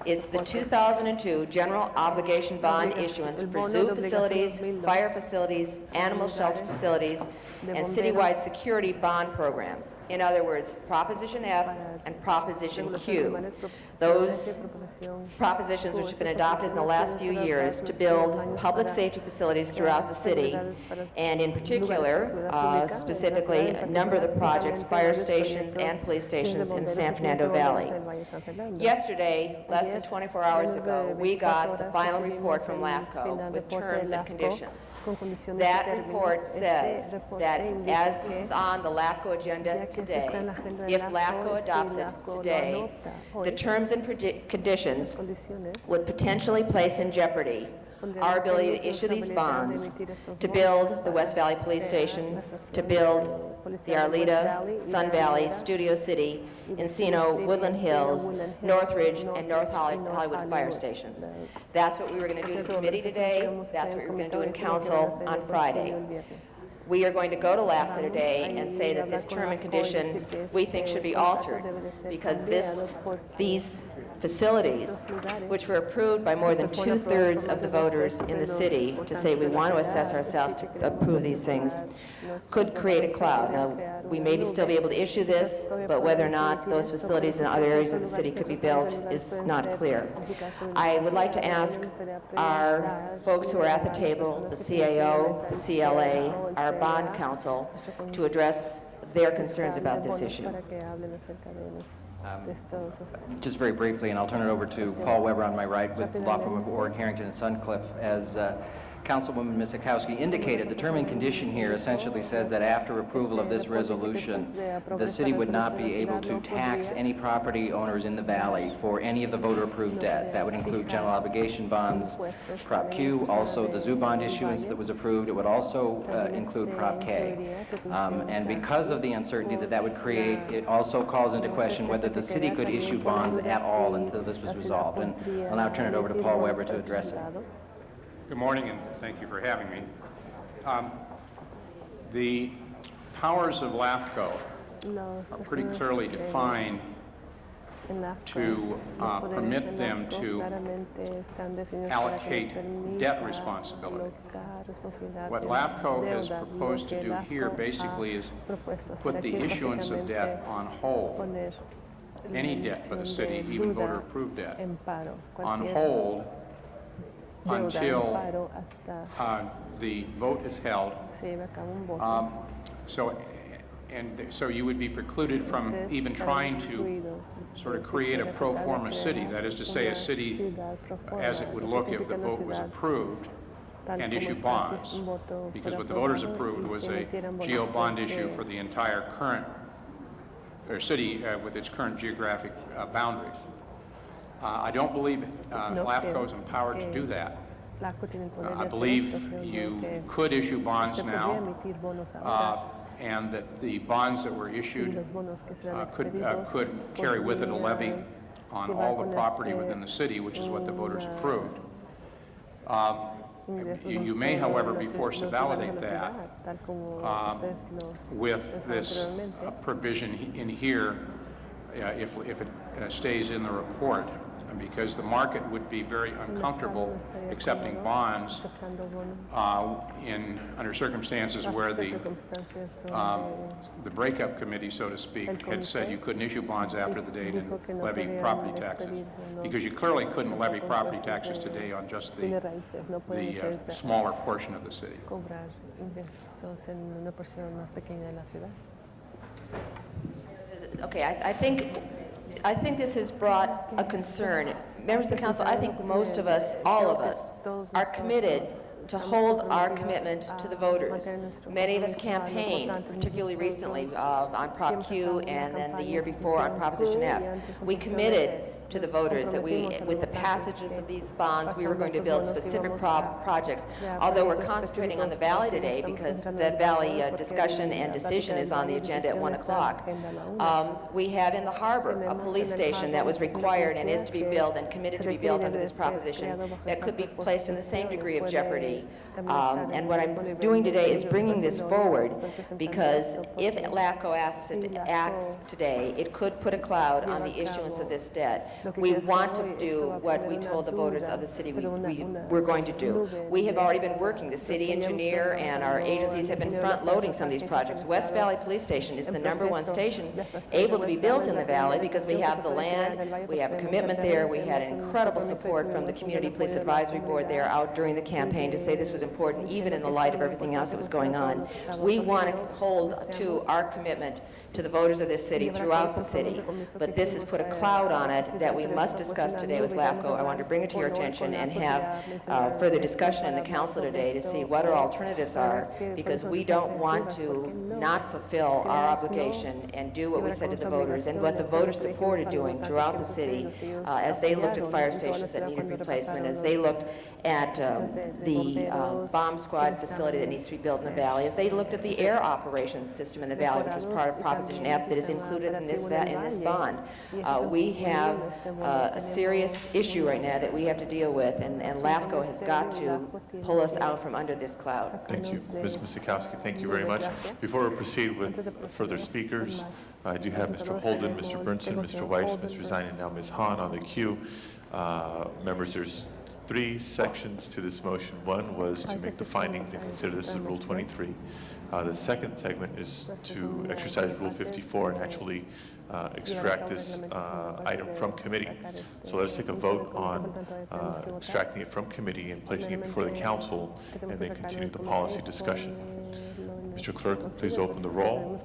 It's the 2002 General Obligation Bond issuance for zoo facilities, fire facilities, animal shelter facilities, and citywide security bond programs. In other words, Proposition F and Proposition Q. Those propositions which have been adopted in the last few years to build public safety facilities throughout the city, and in particular, specifically, a number of the projects, fire stations and police stations in the San Fernando Valley. Yesterday, less than 24 hours ago, we got the final report from LAFCO with terms and conditions. That report says that as this is on the LAFCO agenda today, if LAFCO adopts it today, the terms and conditions would potentially place in jeopardy our ability to issue these bonds, to build the West Valley Police Station, to build the Arleta, Sun Valley, Studio City, Encino, Woodland Hills, Northridge, and North Hollywood fire stations. That's what we were going to do in committee today. That's what we were going to do in council on Friday. We are going to go to LAFCO today and say that this term and condition we think should be altered because these facilities, which were approved by more than 2/3 of the voters in the city to say we want to assess ourselves to approve these things, could create a cloud. Now, we may still be able to issue this, but whether or not those facilities in other areas of the city could be built is not clear. I would like to ask our folks who are at the table, the CAO, the CLA, our bond counsel, to address their concerns about this issue. Just very briefly, and I'll turn it over to Paul Weber on my right with the law firm of Org, Harrington, and Suncliffe. As Councilwoman Miskowski indicated, the term and condition here essentially says that after approval of this resolution, the city would not be able to tax any property owners in the valley for any of the voter-approved debt. That would include general obligation bonds, Prop Q, also the zoo bond issuance that was approved. It would also include Prop K. And because of the uncertainty that that would create, it also calls into question whether the city could issue bonds at all until this was resolved. And I'll now turn it over to Paul Weber to address it. Good morning, and thank you for having me. The powers of LAFCO are pretty clearly defined to permit them to allocate debt responsibility. What LAFCO has proposed to do here basically is put the issuance of debt on hold, any debt for the city, even voter-approved debt, on hold until the vote is held. So you would be precluded from even trying to sort of create a pro forma city, that is to say a city as it would look if the vote was approved, and issue bonds, because what the voters approved was a geo bond issue for the entire current city with its current geographic boundaries. I don't believe LAFCO is empowered to do that. I believe you could issue bonds now, and that the bonds that were issued could carry with it a levy on all the property within the city, which is what the voters approved. You may, however, be forced to validate that with this provision in here if it stays in the report, because the market would be very uncomfortable accepting bonds under circumstances where the breakup committee, so to speak, had said you couldn't issue bonds after the date and levy property taxes, because you clearly couldn't levy property taxes today on just the smaller portion of the city. Okay, I think this has brought a concern. Members of the council, I think most of us, all of us, are committed to hold our commitment to the voters. Many of us campaigned, particularly recently, on Prop Q and then the year before on Proposition F. We committed to the voters that with the passages of these bonds, we were going to build specific projects. Although we're concentrating on the Valley today because the Valley discussion and decision is on the agenda at 1 o'clock. We have in the harbor a police station that was required and is to be built and committed to be built under this proposition that could be placed in the same degree of jeopardy. And what I'm doing today is bringing this forward because if LAFCO acts today, it could put a cloud on the issuance of this debt. We want to do what we told the voters of the city we're going to do. We have already been working. The city engineer and our agencies have been front-loading some of these projects. West Valley Police Station is the #1 station able to be built in the valley because we have the land, we have a commitment there, we had incredible support from the Community Police Advisory Board there out during the campaign to say this was important, even in the light of everything else that was going on. We want to hold to our commitment to the voters of this city throughout the city, but this has put a cloud on it that we must discuss today with LAFCO. I want to bring it to your attention and have further discussion in the council today to see what our alternatives are, because we don't want to not fulfill our obligation and do what we said to the voters and what the voters supported doing throughout the city as they looked at fire stations that needed replacement, as they looked at the bomb squad facility that needs to be built in the valley is they looked at the air operations system in the valley, which was part of Proposition F that is included in this bond. We have a serious issue right now that we have to deal with, and LAFCO has got to pull us out from under this cloud. Thank you, Ms. Misikowski. Thank you very much. Before we proceed with further speakers, I do have Mr. Holden, Mr. Burnson, Mr. Weiss, Mr. Zine, and now Ms. Hahn on the queue. Members, there's 3 sections to this motion. One was to make the findings and consider this as Rule 23. The second segment is to exercise Rule 54 and actually extract this item from committee. So let's take a vote on extracting it from committee and placing it before the council, and then continue the policy discussion. Mr. Clerk, please open the roll,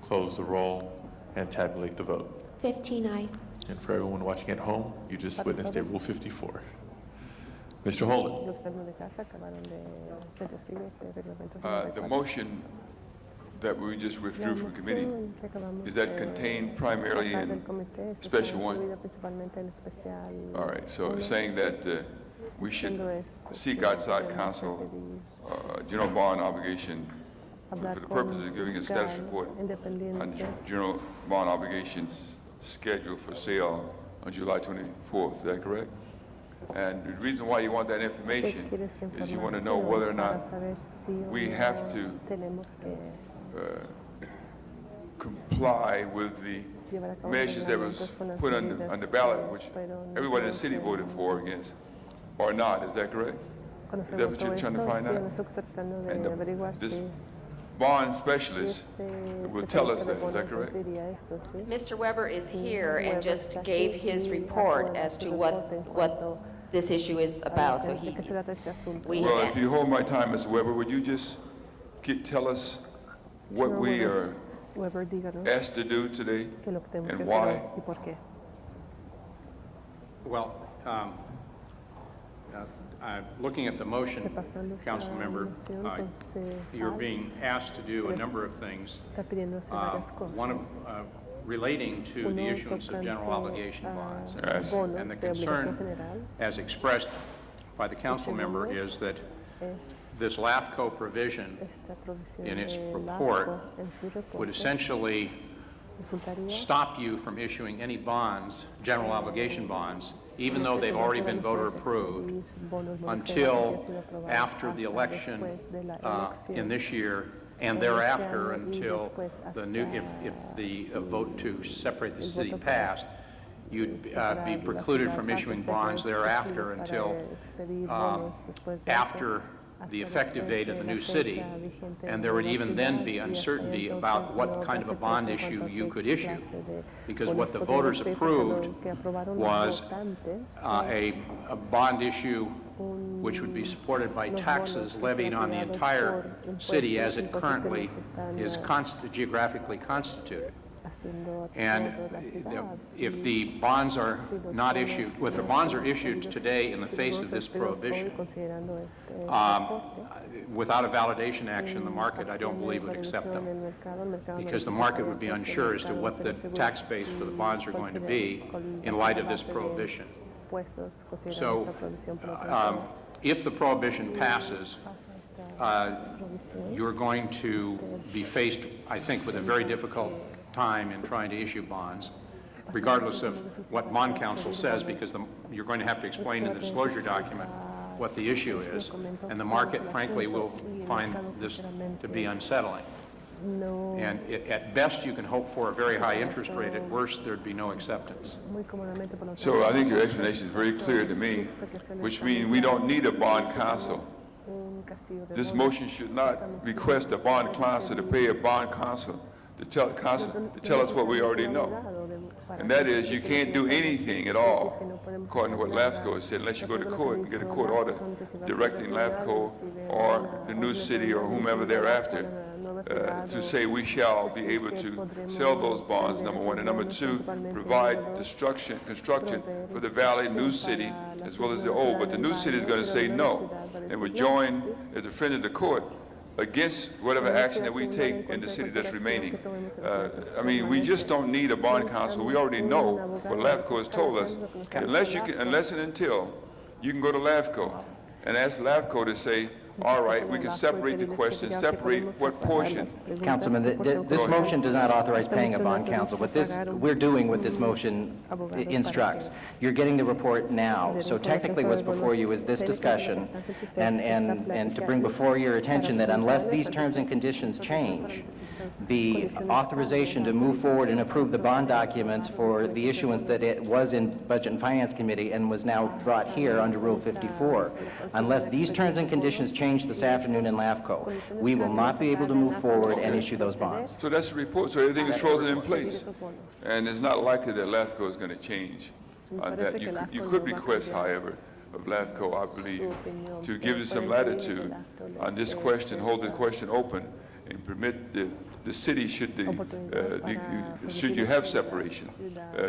close the roll, and tabulate the vote. 15 ayes. And for everyone watching at home, you just witnessed a Rule 54. Mr. Holden. The motion that we just withdrew from committee, is that contained primarily in Special 1? All right, so it's saying that we should seek outside counsel general bond obligation for the purposes of giving a status report on general bond obligations scheduled for sale on July 24th. Is that correct? And the reason why you want that information is you want to know whether or not we have to comply with the measures that was put on the ballot, which everybody in the city voted for against, or not. Is that correct? Is that what you're trying to find out? And this bond specialist will tell us that. Is that correct? Mr. Weber is here and just gave his report as to what this issue is about. So well, if you hold my time, Mr. Weber, would you just tell us what we are asked to do today and why? Well, looking at the motion, Council Member, you're being asked to do a number of things. One of relating to the issuance of general obligation bonds. Yes. And the concern, as expressed by the council member, is that this LAFCO provision in its report would essentially stop you from issuing any bonds, general obligation bonds, even though they've already been voter approved, until after the election in this year, and thereafter until the new, if the vote to separate the city passed, you'd be precluded from issuing bonds thereafter until after the effective date of the new city, and there would even then be uncertainty about what kind of a bond issue you could issue, because what the voters approved was a bond issue which would be supported by taxes levied on the entire city as it currently is geographically constituted. And if the bonds are not issued, if the bonds are issued today in the face of this prohibition, without a validation action in the market, I don't believe would accept them, because the market would be unsure as to what the tax base for the bonds are going to be in light of this prohibition. So if the prohibition passes, you're going to be faced, I think, with a very difficult time in trying to issue bonds, regardless of what bond counsel says, because you're going to have to explain in the disclosure document what the issue is, and the market, frankly, will find this to be unsettling. And at best, you can hope for a very high interest rate. At worst, there'd be no acceptance. So I think your explanation is very clear to me, which means we don't need a bond counsel. This motion should not request a bond counsel to pay a bond counsel to tell us what we already know. And that is, you can't do anything at all, according to what LAFCO has said, unless you go to court and get a court order directing LAFCO or the new city or whomever thereafter to say we shall be able to sell those bonds, number one. And number two, provide construction for the Valley new city as well as the old. But the new city is going to say no and would join as a friend of the court against whatever action that we take in the city that's remaining. I mean, we just don't need a bond counsel. We already know what LAFCO has told us. Unless and until you can go to LAFCO and ask LAFCO to say, all right, we can separate the question, separate what portion. Councilman, this motion does not authorize paying a bond, counsel. What we're doing what this motion instructs. You're getting the report now, so technically what's before you is this discussion, and to bring before your attention that unless these terms and conditions change, the authorization to move forward and approve the bond documents for the issuance that it was in Budget and Finance Committee and was now brought here under Rule 54, unless these terms and conditions change this afternoon in LAFCO, we will not be able to move forward and issue those bonds. So that's the report, so everything is frozen in place. And it's not likely that LAFCO is going to change on that. You could request, however, of LAFCO, I believe, to give you some latitude on this question, hold the question open, and permit the city, should you have separation,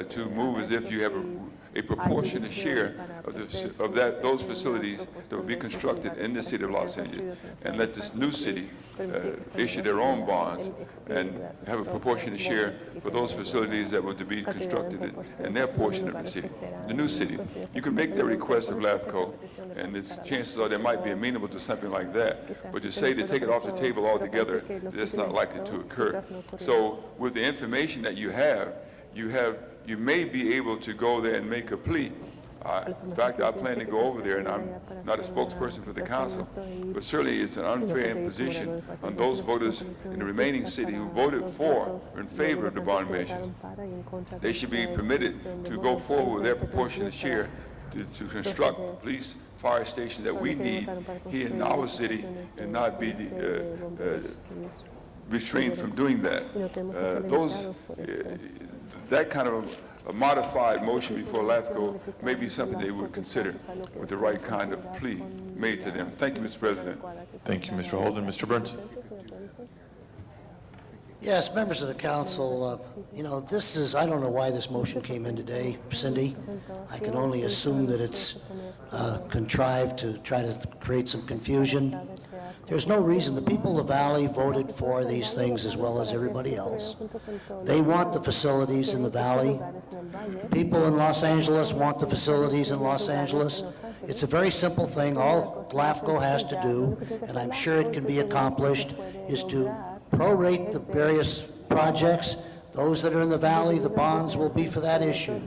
to move as if you have a proportionate share of those facilities that will be constructed in the city of Los Angeles, and let this new city issue their own bonds and have a proportionate share for those facilities that were to be constructed in their portion of the city, the new city. You can make the request of LAFCO, and its chances are they might be amenable to something like that. But to say to take it off the table altogether, that's not likely to occur. So with the information that you may be able to go there and make a plea. In fact, I plan to go over there, and I'm not a spokesperson for the council, but certainly it's an unfair imposition on those voters in the remaining city who voted for or in favor of the bond measures. They should be permitted to go forward with their proportionate share to construct police fire stations that we need here in our city and not be restrained from doing that. That kind of a modified motion before LAFCO may be something they would consider with the right kind of plea made to them. Thank you, Mr. President. Thank you, Mr. Holden. Mr. Burns? Yes, members of the council, this is, I don't know why this motion came in today, Cindy. I can only assume that it's contrived to try to create some confusion. There's no reason. The people of the Valley voted for these things as well as everybody else. They want the facilities in the Valley. The people in Los Angeles want the facilities in Los Angeles. It's a very simple thing. All LAFCO has to do, and I'm sure it can be accomplished, is to prorate the various projects. Those that are in the Valley, the bonds will be for that issue.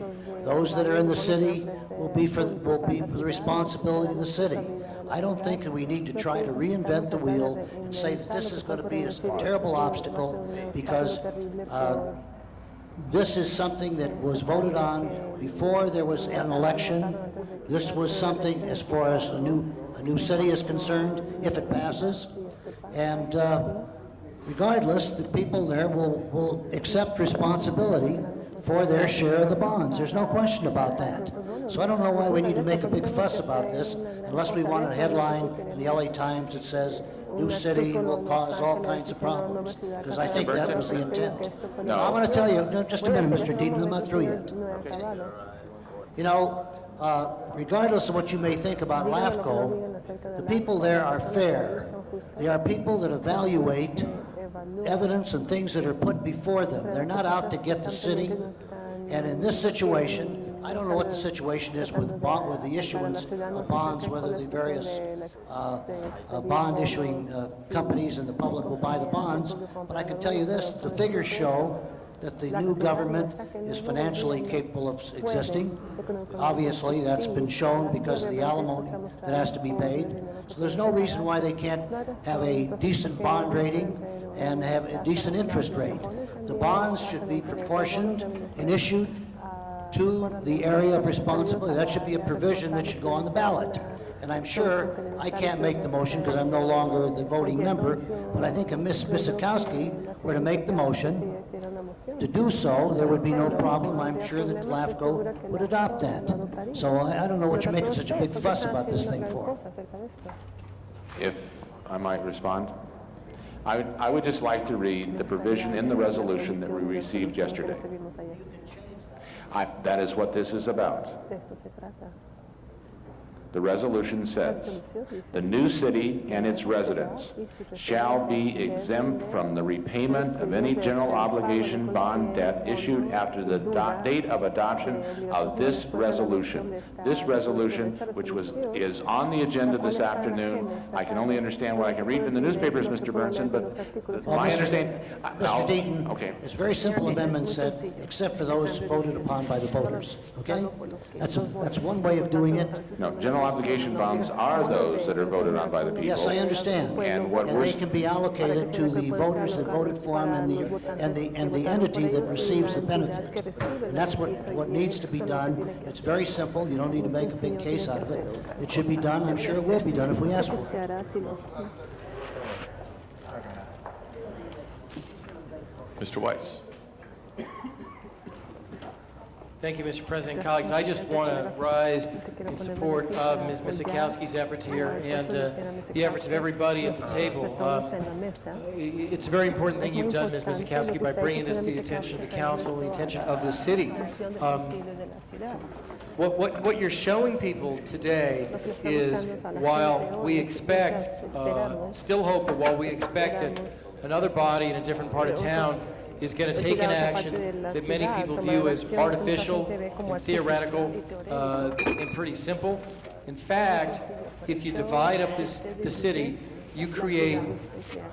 Those that are in the city will be for the responsibility of the city. I don't think that we need to try to reinvent the wheel and say that this is going to be a terrible obstacle, because this is something that was voted on before there was an election. This was something, as far as a new city is concerned, if it passes. And regardless, the people there will accept responsibility for their share of the bonds. There's no question about that. So I don't know why we need to make a big fuss about this, unless we want a headline in the LA Times that says, new city will cause all kinds of problems, because I think that was the intent. No. I want to tell you, just a minute, Mr. Deaton, I'm not through yet. Okay? Regardless of what you may think about LAFCO, the people there are fair. They are people that evaluate evidence and things that are put before them. They're not out to get the city. And in this situation, I don't know what the situation is with the issuance of bonds, whether the various bond issuing companies and the public will buy the bonds, but I can tell you this, the figures show that the new government is financially capable of existing. Obviously, that's been shown because of the alimony that has to be paid. So there's no reason why they can't have a decent bond rating and have a decent interest rate. The bonds should be proportioned and issued to the area of responsibility. That should be a provision that should go on the ballot. And I'm sure I can't make the motion because I'm no longer the voting member, but I think if Ms. Misakowski were to make the motion to do so, there would be no problem. I'm sure that LAFCO would adopt that. So I don't know what you're making such a big fuss about this thing for. If I might respond? I would just like to read the provision in the resolution that we received yesterday. That is what this is about. The resolution says, "The new city and its residents shall be exempt from the repayment of any general obligation bond debt issued after the date of adoption of this resolution." This resolution, which is on the agenda this afternoon, I can only understand what I can read from the newspapers, Mr. Burnson, but Well, my Mr. understanding... Mr. Deaton, Okay. it's a very simple amendment said, except for those voted upon by the voters, okay? That's one way of doing it. No, general obligation bonds are those that are voted on by the people. Yes, I understand. And what And we're... they can be allocated to the voters that voted for them and the entity that receives the benefit. And that's what needs to be done. It's very simple. You don't need to make a big case out of it. It should be done. I'm sure it will be done if we ask for it. Mr. Weiss. Thank you, Mr. President. Colleagues, I just want to rise in support of Ms. Misikowski's efforts here and the efforts of everybody at the table. It's a very important thing you've done, Ms. Misikowski, by bringing this to the attention of the council, the attention of the city. What you're showing people today is, while we expect, still hope, but while we expect that another body in a different part of town is going to take an action that many people view as artificial and theoretical and pretty simple. In fact, if you divide up the city, you create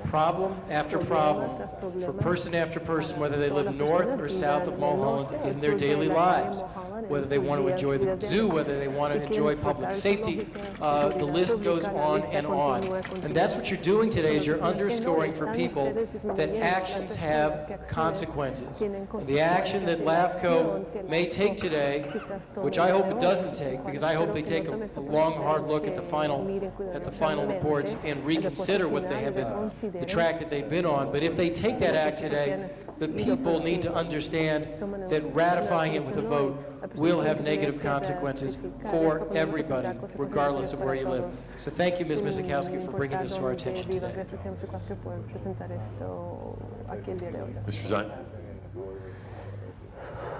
problem after problem for person after person, whether they live north or south of Mulholland in their daily lives, whether they want to enjoy the zoo, whether they want to enjoy public safety. The list goes on and on. And that's what you're doing today, is you're underscoring for people that actions have consequences. And the action that LAFCO may take today, which I hope it doesn't take, because I hope they take a long, hard look at the final reports and reconsider what they have been, the track that they've been on. But if they take that act today, the people need to understand that ratifying it with a vote will have negative consequences for everybody, regardless of where you live. So thank you, Ms. Misikowski, for bringing this to our attention today. Mr. Zine.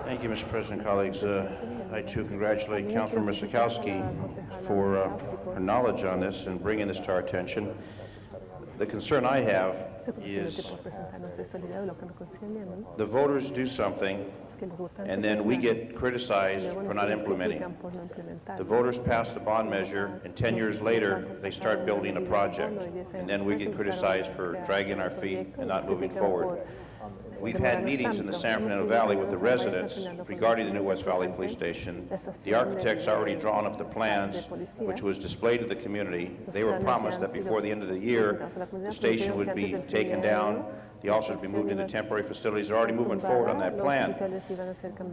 Thank you, Mr. President, colleagues. I too congratulate Councilor Misikowski for her knowledge on this and bringing this to our attention. The concern I have is the voters do something and then we get criticized for not implementing. The voters pass the bond measure and 10 years later they start building a project and then we get criticized for dragging our feet and not moving forward. We've had meetings in the San Fernando Valley with the residents regarding the new West Valley Police Station. The architects already drawn up the plans, which was displayed to the community. They were promised that before the end of the year, the station would be taken down, the officers would be moved into temporary facilities. They're already moving forward on that plan.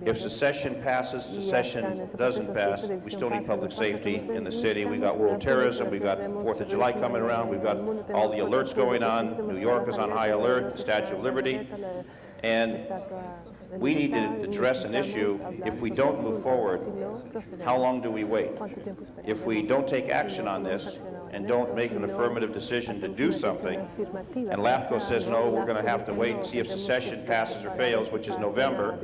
If secession passes, secession doesn't pass, we still need public safety in the city. We got world terrorism, we got 4th of July coming around, we've got all the alerts going on. New York is on high alert, the Statue of Liberty. And we need to address an issue. If we don't move forward, how long do we wait? If we don't take action on this and don't make an affirmative decision to do something, and LAFCO says, no, we're going to have to wait and see if secession passes or fails, which is November,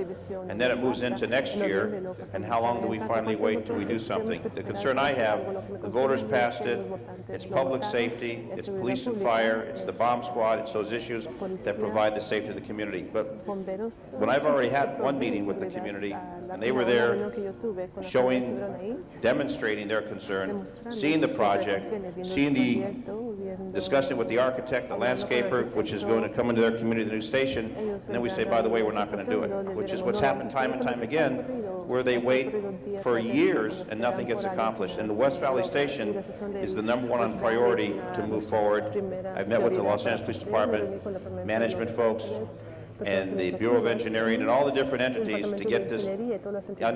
and then it moves into next year, and how long do we finally wait until we do something? The concern I have, the voters passed it, it's public safety, it's police and fire, it's the bomb squad, it's those issues that provide the safety of the community. But when I've already had one meeting with the community, and they were there demonstrating their concern, seeing the project, discussing with the architect, the landscaper, which is going to come into their community, the new station, and then we say, by the way, we're not going to do it, which is what's happened time and time again, where they wait for years and nothing gets accomplished. And the West Valley Station is the #1 on priority to move forward. I've met with the Los Angeles Police Department, management folks, and the Bureau of Engineering and all the different entities to get this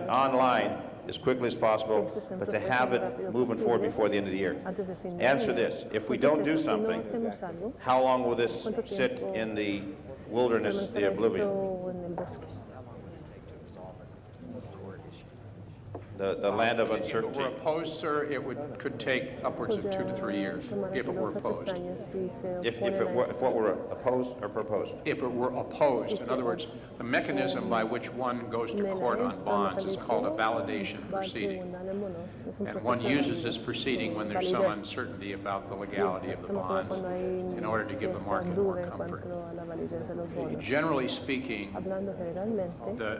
online as quickly as possible, but to have it moving forward before the end of the year. Answer this: if we don't do something, how long will this sit in the wilderness, the oblivion? The land of uncertainty. If it were opposed, sir, could take upwards of 2 to 3 years, if it were opposed. If what were opposed or proposed? If it were opposed. In other words, the mechanism by which one goes to court on bonds is called a validation proceeding. And one uses this proceeding when there's some uncertainty about the legality of the bonds in order to give the market more comfort. Generally speaking,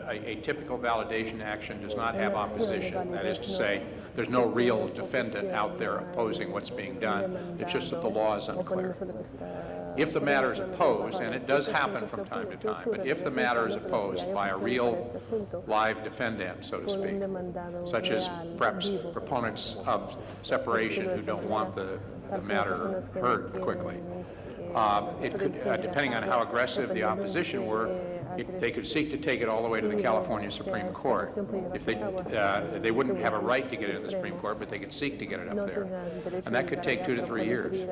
a typical validation action does not have opposition. That is to say, there's no real defendant out there opposing what's being done. It's just that the law is unclear. If the matter is opposed, and it does happen from time to time, but if the matter is opposed by a real live defendant, so to speak, such as perhaps proponents of separation who don't want the matter heard quickly, it could, depending on how aggressive the opposition were, they could seek to take it all the way to the California Supreme Court. If they wouldn't have a right to get it to the Supreme Court, but they could seek to get it up there. And that could take 2 to 3 years.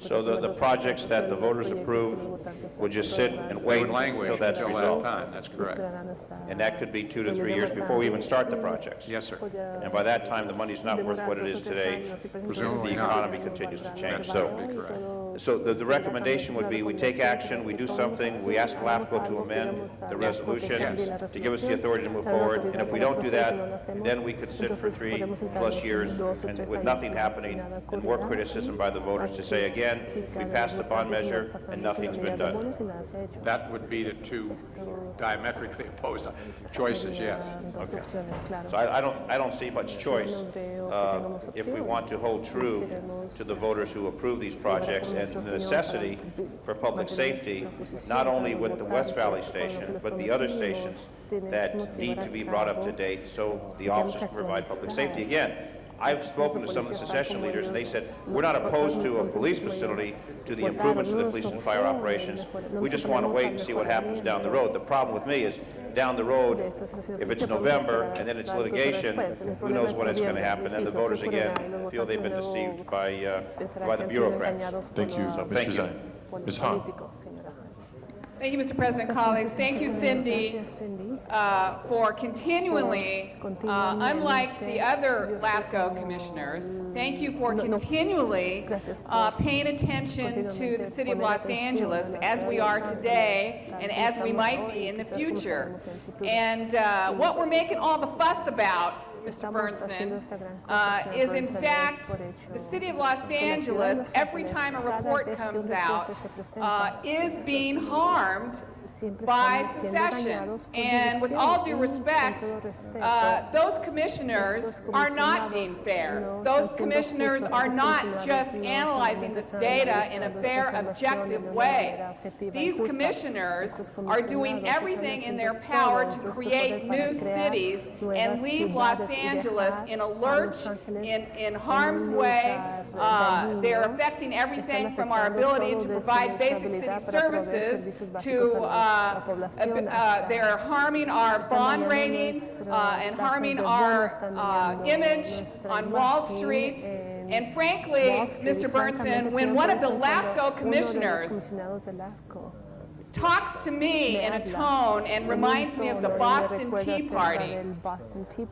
So the projects that the voters approve would just sit and wait until that's resolved? That's correct. And that could be 2 to 3 years before we even start the projects? Yes, sir. And by that time, the money's not worth what it is today. Presumably The not. economy continues to change. Correct. So the recommendation would be we take action, we do something, we ask LAFCO to amend the resolution to give us the authority to move forward. And if we don't do that, then we could sit for 3+ years and with nothing happening and more criticism by the voters to say, again, we passed the bond measure and nothing's been done. That would be the two diametrically opposed choices, yes. Okay. So I don't see much choice if we want to hold true to the voters who approve these projects and the necessity for public safety, not only with the West Valley Station, but the other stations that need to be brought up to date so the officers can provide public safety. Again, I've spoken to some of the secession leaders, and they said, we're not opposed to a police facility, to the improvements to the police and fire operations. We just want to wait and see what happens down the road. The problem with me is, down the road, if it's November and then it's litigation, who knows when it's going to happen? And the voters, again, feel they've been deceived by the bureaucrats. Thank you, Thank Mr. you. Zhang. Ms. Han. Thank you, Mr. President, colleagues. Thank you, Cindy, for continually, unlike the other LAFCO commissioners, thank you for continually paying attention to the city of Los Angeles as we are today and as we might be in the future. And what we're making all the fuss about, Mr. Bernstein, is in fact the city of Los Angeles, every time a report comes out, is being harmed by secession. And with all due respect, those commissioners are not being fair. Those commissioners are not just analyzing this data in a fair, objective way. These commissioners are doing everything in their power to create new cities and leave Los Angeles in a lurch, in harm's way. They're affecting everything from our ability to provide basic city services to they're harming our bond rating and harming our image on Wall Street. And frankly, Mr. Bernstein, when one of the LAFCO commissioners talks to me in a tone and reminds me of the Boston Tea Party,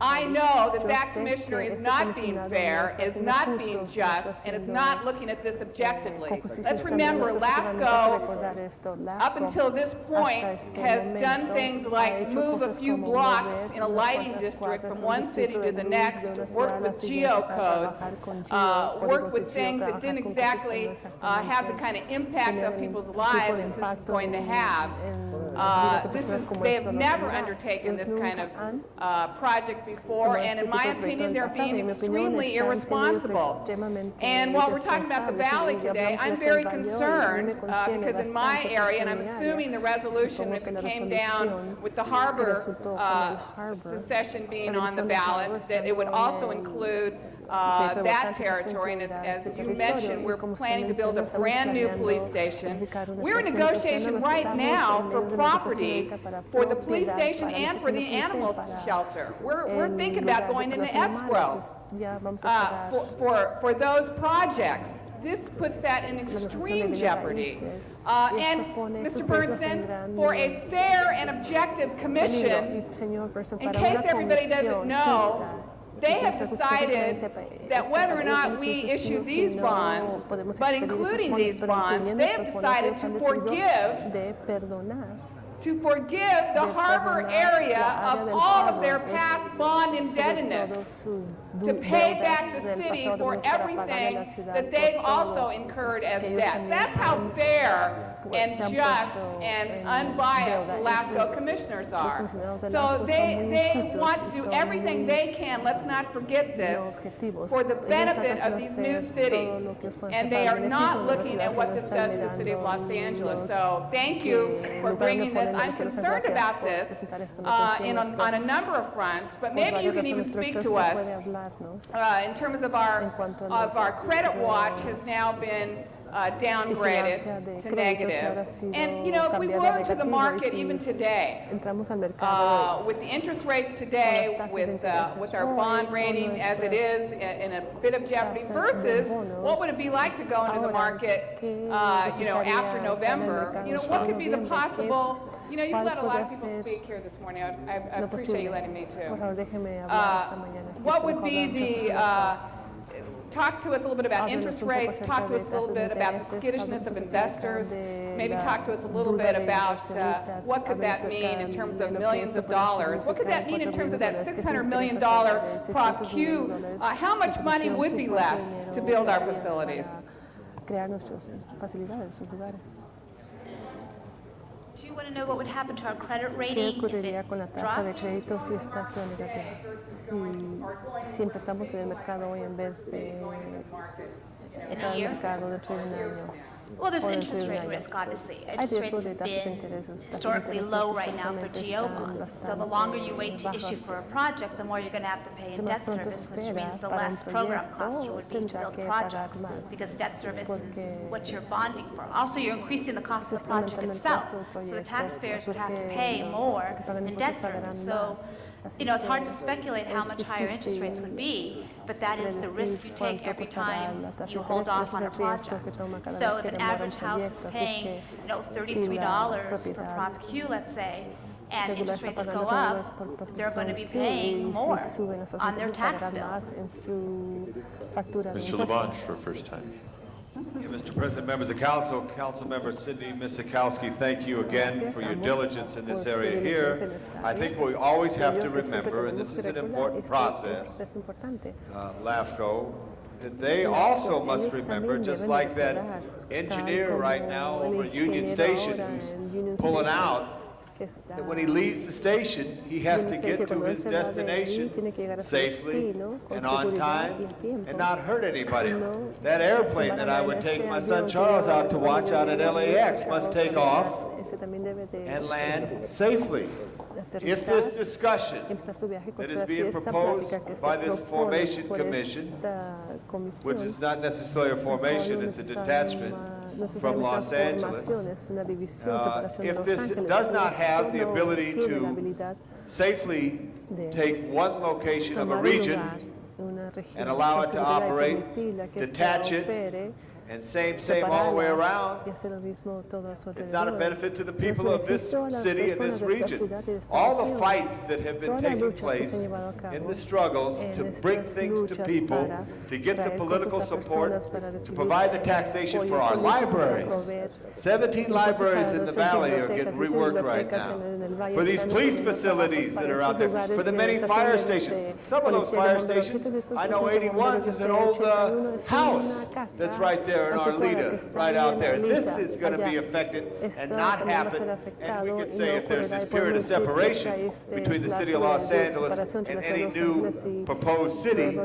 I know that that commissioner is not being fair, is not being just, and is not looking at this objectively. Let's remember, LAFCO, up until this point, has done things like move a few blocks in a lighting district from one city to the next, work with geocodes, work with things that didn't exactly have the kind of impact on people's lives as this is going to have. They have never undertaken this kind of project before, and in my opinion, they're being extremely irresponsible. And while we're talking about the Valley today, I'm very concerned because in my area, and I'm assuming the resolution, if it came down with the harbor secession being on the ballot, that it would also include that territory. And as you mentioned, we're planning to build a brand new police station. We're in negotiation right now for property for the police station and for the animal shelter. We're thinking about going into escrow for those projects. This puts that in extreme jeopardy. And Mr. Bernstein, for a fair and objective commission, in case everybody doesn't know, they have decided that whether or not we issue these bonds, but including these bonds, they have decided to forgive the harbor area of all of their past bond indebtedness. to pay back the city for everything that they've also incurred as debt. That's how fair and just and unbiased the LAFCO commissioners are. So they want to do everything they can, let's not forget this, for the benefit of these new cities. And they are not looking at what this does to the city of Los Angeles. So thank you for bringing this. I'm concerned about this on a number of fronts, but maybe you can even speak to us in terms of our credit watch has now been downgraded to negative. And, you know, if we were to the market even today, with the interest rates today, with our bond rating as it is in a bit of jeopardy, versus what would it be like to go into the market, you know, after November? You know, what could be the possible, you know, you've let a lot of people speak here this morning. I appreciate you letting me too. What would be the, talk to us a little bit about interest rates, talk to us a little bit about the skittishness of investors, maybe talk to us a little bit about what could that mean in terms of millions of dollars, what could that mean in terms of that $600 million Prop Q, how much money would be left to build our facilities? Do you want to know what would happen to our credit rating if it dropped? Si empezamos en el mercado hoy en vez de entrar al mercado dentro de un año. Well, there's interest rate risk, obviously. Interest rates have been historically low right now for GO bonds. So the longer you wait to issue for a project, the more you're going to have to pay in debt service, which means the less program cost there would be to build projects, because debt service is what you're bonding for. Also, you're increasing the cost of the project itself, so the taxpayers would have to pay more in debt service. So, you know, it's hard to speculate how much higher interest rates would be, but that is the risk you take every time you hold off on a project. So if an average house is paying, you know, $33 for Prop Q, let's say, and interest rates go up, they're going to be paying more on their tax bill. Mr. Labange for a first time. Mr. President, members of council, Councilmember Cindy Misikowski, thank you again for your diligence in this area here. I think we always have to remember, and this is an important process, LAFCO, that they also must remember, just like that engineer right now over at Union Station who's pulling out, that when he leaves the station, he has to get to his destination safely and on time and not hurt anybody. That airplane that I would take my son Charles out to watch out at LAX must take off and land safely. If this discussion that is being proposed by this formation commission, which is not necessarily a formation, it's a detachment from Los Angeles, if this does not have the ability to safely take one location of a region and allow it to operate, detach it, and same all the way around, it's not a benefit to the people of this city and this region. All the fights that have been taking place in the struggles to bring things to people, to get the political support, to provide the taxation for our libraries. 17 libraries in the valley are getting reworked right now. For these police facilities that are out there, for the many fire stations. Some of those fire stations, I know 81's is an old house that's right there in Arleta, right out there. This is going to be affected and not happen. And we could say if there's this period of separation between the city of Los Angeles and any new proposed city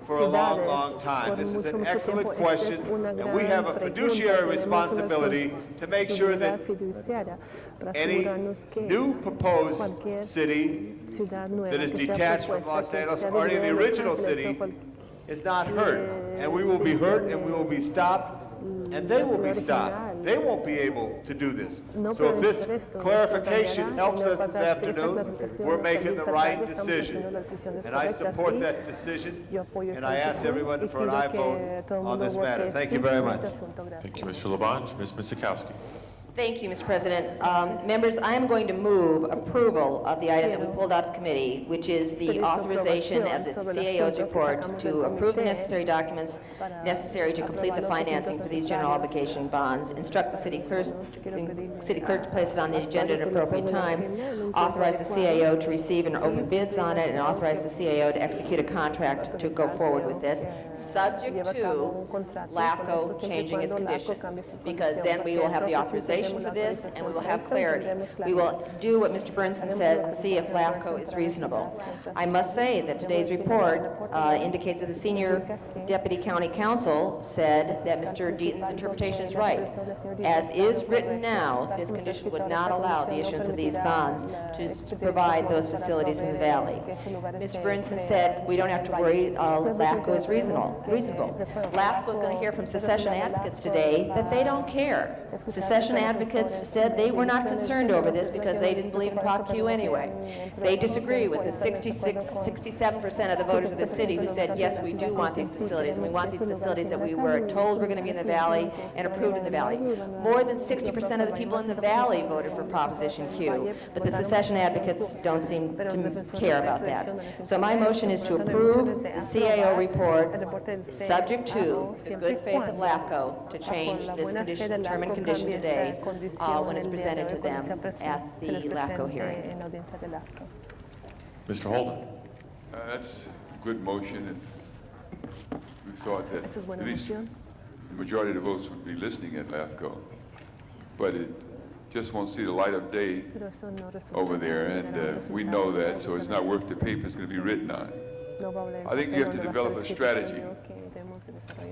for a long, long time. This is an excellent question, and we have a fiduciary responsibility to make sure that any new proposed city that is detached from Los Angeles or any of the original city is not hurt. And we will be hurt and we will be stopped and they will be stopped. They won't be able to do this. So if this clarification helps us this afternoon, we're making the right decision. And I support that decision, and I ask everyone for an aye vote on this matter. Thank you very much. Thank you, Mr. Labange. Ms. Misikowski. Thank you, Mr. President. Members, I am going to move approval of the item that we pulled out of committee, which is the authorization of the CAO's report to approve the necessary documents necessary to complete the financing for these general obligation bonds, instruct the city clerk to place it on the agenda at an appropriate time, authorize the CAO to receive and open bids on it, and authorize the CAO to execute a contract to go forward with this, subject to LAFCO changing its condition, because then we will have the authorization for this, and we will have clarity. We will do what Mr. Burnson says and see if LAFCO is reasonable. I must say that today's report indicates that the senior deputy county counsel said that Mr. Deaton's interpretation is right. As is written now, this condition would not allow the issuance of these bonds to provide those facilities in the valley. Mr. Burnson said we don't have to worry, LAFCO is reasonable. LAFCO is going to hear from secession advocates today that they don't care. Secession advocates said they were not concerned over this because they didn't believe in Prop Q anyway. They disagree with the 67% of the voters of the city who said, yes, we do want these facilities, and we want these facilities that we were told were going to be in the valley and approved in the valley. More than 60% of the people in the valley voted for Proposition Q, but the secession advocates don't seem to care about that. So my motion is to approve the CAO report, subject to the good faith of LAFCO to change this condition, term and condition today, when it's presented to them at the LAFCO hearing. Mr. Holden. That's a good motion. If we thought that at least the majority of the votes would be listening at LAFCO, but it just won't see the light of day over there, and we know that, so it's not worth the paper it's going to be written on. I think you have to develop a strategy.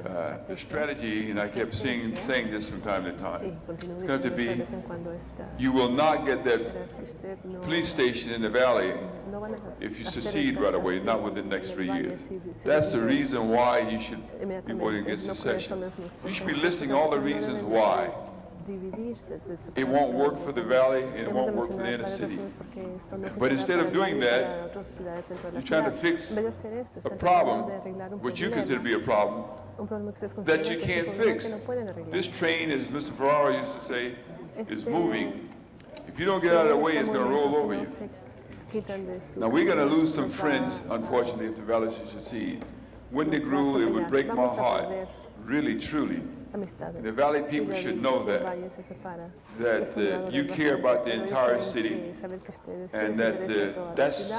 The strategy, and I kept saying this from time to time, it's going to be, you will not get that police station in the valley if you secede right away, not within the next 3 years. That's the reason why you should be voting against secession. You should be listing all the reasons why. It won't work for the valley and it won't work for the inner city. But instead of doing that, you're trying to fix a problem, which you consider to be a problem, that you can't fix. This train, as Mr. Ferraro used to say, is moving. If you don't get out of the way, it's going to roll over you. Now, we're going to lose some friends, unfortunately, if the valley should secede. When they grew, it would break my heart, really, truly. The valley people should know that you care about the entire city, and that that's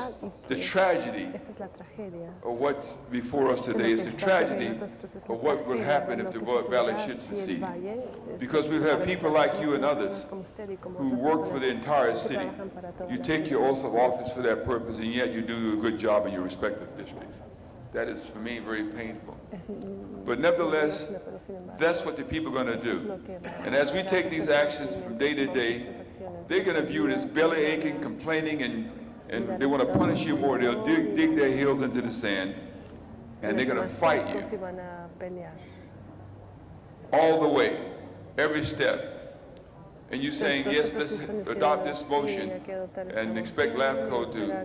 the tragedy of what's before us today. It's the tragedy of what will happen if the valley should secede. Because we've had people like you and others who work for the entire city. You take your oath of office for that purpose, and yet you do a good job in your respective districts. That is, for me, very painful. But nevertheless, that's what the people are going to do. And as we take these actions from day to day, they're going to view it as belly aching, complaining, and they want to punish you more. They'll dig their heels into the sand, and they're going to fight you all the way, every step. And you're saying, yes, let's adopt this motion and expect LAFCO to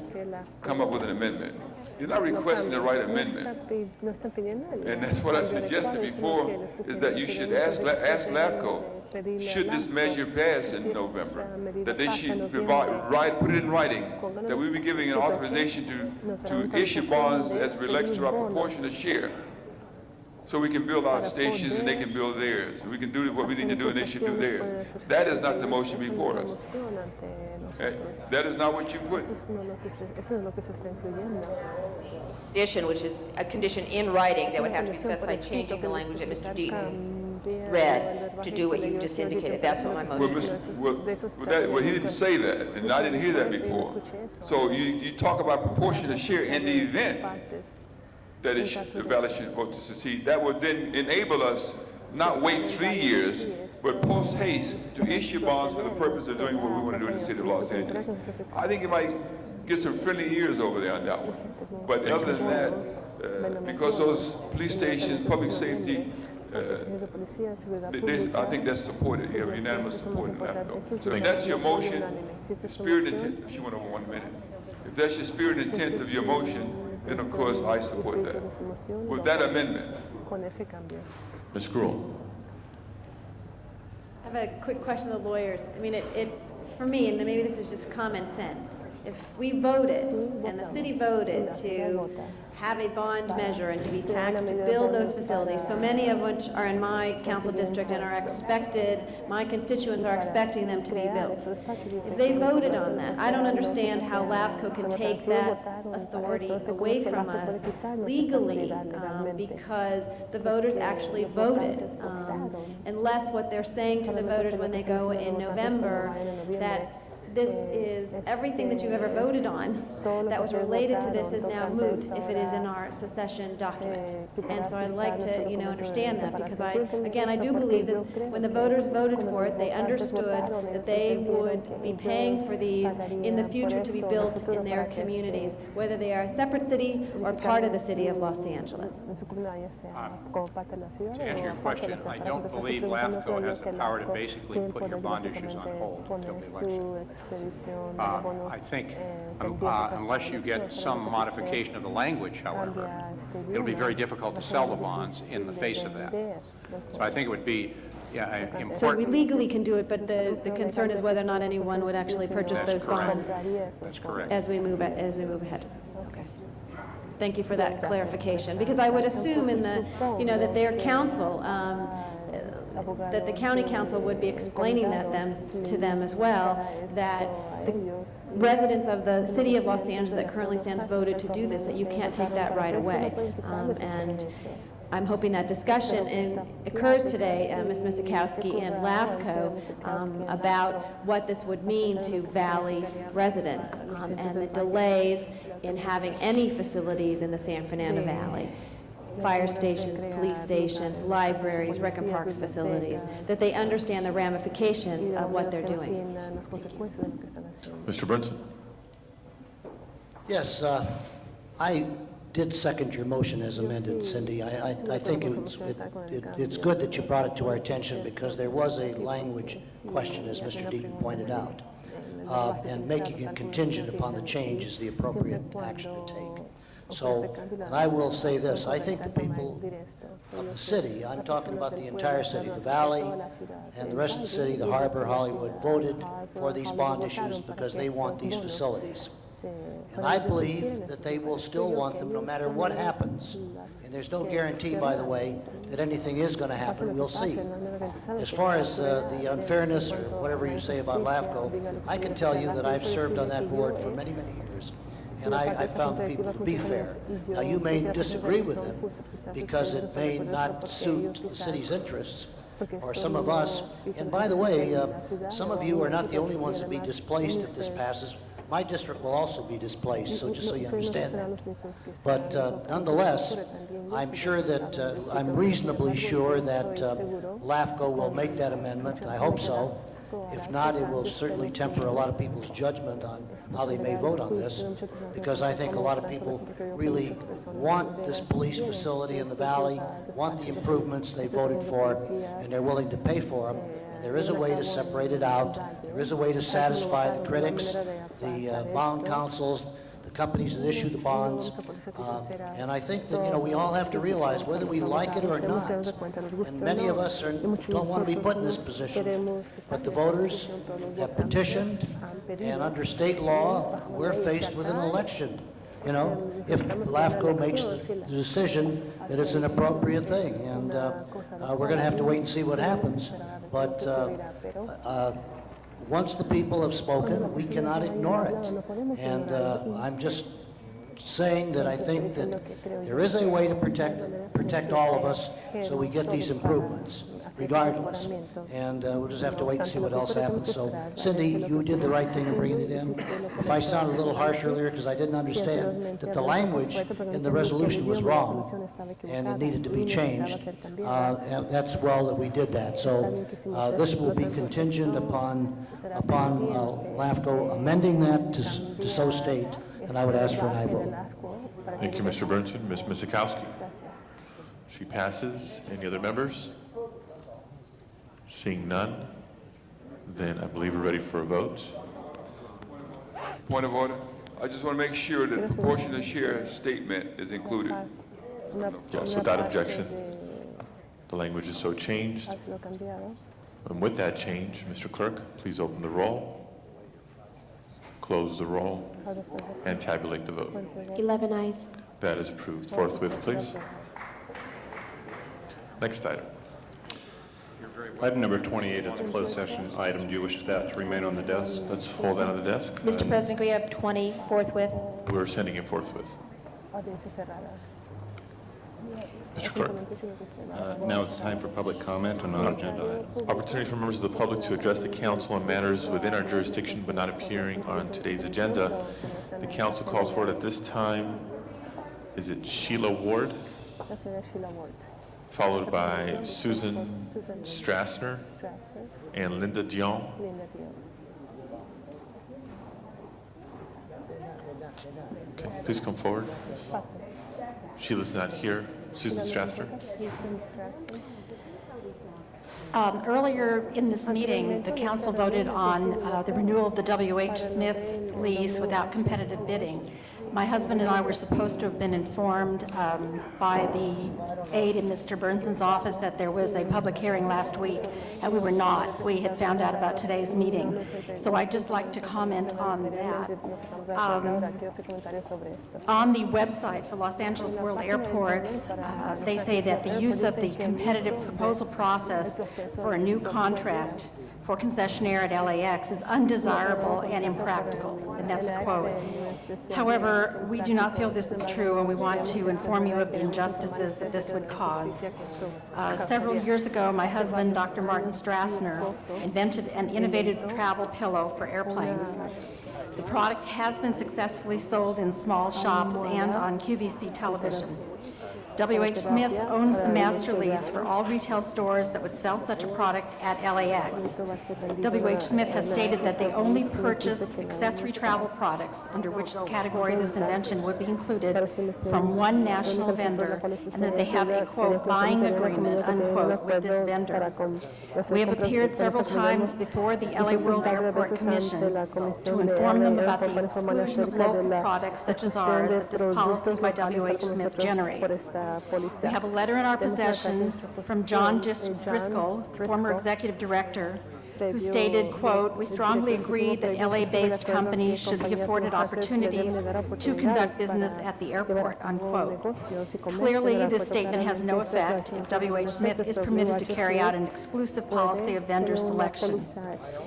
come up with an amendment. You're not requesting the right amendment. And that's what I suggested before, is that you should ask LAFCO, should this measure pass in November, that they should put it in writing, that we be giving an authorization to issue bonds as it relates to our proportionate share, so we can build our stations and they can build theirs. We can do what we need to do and they should do theirs. That is not the motion before us. That is not what you put. Condition, which is a condition in writing that would have to be specified, changing the language that Mr. Deaton read to do what you just indicated. That's what my motion is. Well, he didn't say that, and I didn't hear that before. So you talk about proportionate share in the event that the valley should vote to secede. That would then enable us not wait 3 years, but post haste to issue bonds for the purpose of doing what we want to do in the city of Los Angeles. I think it might get some friendly ears over there on that one. But other than that, because those police stations, public safety, I think that's supported. You have unanimous support in that. So if that's your motion, the spirit and intent, she went over 1 minute. If that's your spirit and intent of your motion, then of course I support that. With that amendment. Ms. Gruhl. I have have a quick question of the lawyers. I mean, for me, and maybe this is just common sense, if we voted, and the city voted to have a bond measure and to be taxed to build those facilities, so many of which are in my council district and are expected, my constituents are expecting them to be built. If they voted on that, I don't understand how LAFCO can take that authority away from us legally, because the voters actually voted. Unless what they're saying to the voters when they go in November, that this is everything that you've ever voted on that was related to this is now moot if it is in our secession document. And so I'd like to, understand that, because I do believe that when the voters voted for it, they understood that they would be paying for these in the future to be built in their communities, whether they are a separate city or part of the city of Los Angeles. To answer your question, I don't believe LAFCO has the power to basically put your bond issues on hold until the election. I think unless you get some modification of the language, however, it'll be very difficult to sell the bonds in the face of that. So I think it would be important. So we legally can do it, but the concern is whether or not anyone would actually purchase those bonds. That's correct. As we move ahead. Okay. Thank you for that clarification, because I would assume in the, that their council, that the county council would be explaining that to them as well, that the residents of the city of Los Angeles that currently stands voted to do this, that you can't take that right away. And I'm hoping that discussion occurs today, Ms. Misikowski and LAFCO, about what this would mean to Valley residents and the delays in having any facilities in the San Fernando Valley. Fire stations, police stations, libraries, rec and parks facilities, that they understand the ramifications of what they're doing. Mr. Brinson? Yes, I did second your motion as amended, Cindy. I think it's good that you brought it to our attention, because there was a language question, as Mr. Deaton pointed out, and making it contingent upon the change is the appropriate action to take. So, and I will say this, I think the people of the city, I'm talking about the entire city, the Valley and the rest of the city, the Harbor, Hollywood, voted for these bond issues because they want these facilities. And I believe that they will still want them no matter what happens. And there's no guarantee, by the way, that anything is going to happen. We'll see. As far as the unfairness or whatever you say about LAFCO, I can tell you that I've served on that board for many, many years. And I found the people to be fair. Now, you may disagree with them because it may not suit the city's interests, or some of us. And by the way, some of you are not the only ones to be displaced if this passes. My district will also be displaced, so just so you understand that. But nonetheless, I'm sure that, I'm reasonably sure that LAFCO will make that amendment. I hope so. If not, it will certainly temper a lot of people's judgment on how they may vote on this, because I think a lot of people really want this police facility in the Valley, want the improvements they voted for, and they're willing to pay for them. And there is a way to separate it out. There is a way to satisfy the critics, the bond councils, the companies that issue the bonds, and I think that, we all have to realize whether we like it or not, and many of us don't want to be put in this position, but the voters have petitioned, and under state law, we're faced with an election. If LAFCO makes the decision that it's an appropriate thing, and we're going to have to wait and see what happens, but once the people have spoken, we cannot ignore it. And I'm just saying that I think that there is a way to protect all of us so we get these improvements, regardless. And we'll just have to wait and see what else happens. So, Cindy, you did the right thing in bringing it in. If I sounded a little harsh earlier because I didn't understand that the language in the resolution was wrong and it needed to be changed, that's well that we did that. So this will be contingent upon LAFCO amending that to so state, and I would ask for an aye vote. Thank you, Mr. Burnson. Ms. Misikowski? She passes. Any other members? Seeing none, then I believe we're ready for a vote. Point of order. I just want to make sure that the proportionate share statement is included. Yes, without objection. The language is so changed. And with that change, Mr. Clerk, please open the roll, close the roll, and tabulate the vote. 11 ayes. That is approved. Forthwith, please. Next item. Item number 28, it's a closed session item. Do you wish that to remain on the desk? Let's hold that on the desk. Mr. President, can we have 20 forthwith? We're sending it forthwith. Mr. Clerk. Now is the time for public comment on non-agenda items. Opportunity for members of the public to address the council on matters within our jurisdiction but not appearing on today's agenda. The council calls for it at this time. Is it Sheila Ward? Followed by Susan Strassner and Linda Dion. Okay, please come forward. Sheila's not here. Susan Strassner. Earlier in this meeting, the council voted on the renewal of the W.H. Smith lease without competitive bidding. My husband and I were supposed to have been informed by the aide in Mr. Burnson's office that there was a public hearing last week, and we were not. We had found out about today's meeting. So I'd just like to comment on that. On the website for Los Angeles World Airports, they say that the use of the competitive proposal process for a new contract for concessionaire at LAX is undesirable and impractical, and that's a quote. However, we do not feel this is true, and we want to inform you of the injustices that this would cause. Several years ago, my husband, Dr. Martin Strassner, invented an innovative travel pillow for airplanes. The product has been successfully sold in small shops and on QVC television. W.H. Smith owns the master lease for all retail stores that would sell such a product at LAX. W.H. Smith has stated that they only purchase accessory travel products under which the category of this invention would be included from one national vendor, and that they have a, quote, buying agreement, unquote, with this vendor. We have appeared several times before the LA World Airport Commission to inform them about the exclusion of local products such as ours that this policy by W.H. Smith generates. We have a letter in our possession from John Driscoll, former executive director, who stated, quote, "We strongly agree that LA-based companies should be afforded opportunities to conduct business at the airport," unquote. Clearly, this statement has no effect if W.H. Smith is permitted to carry out an exclusive policy of vendor selection.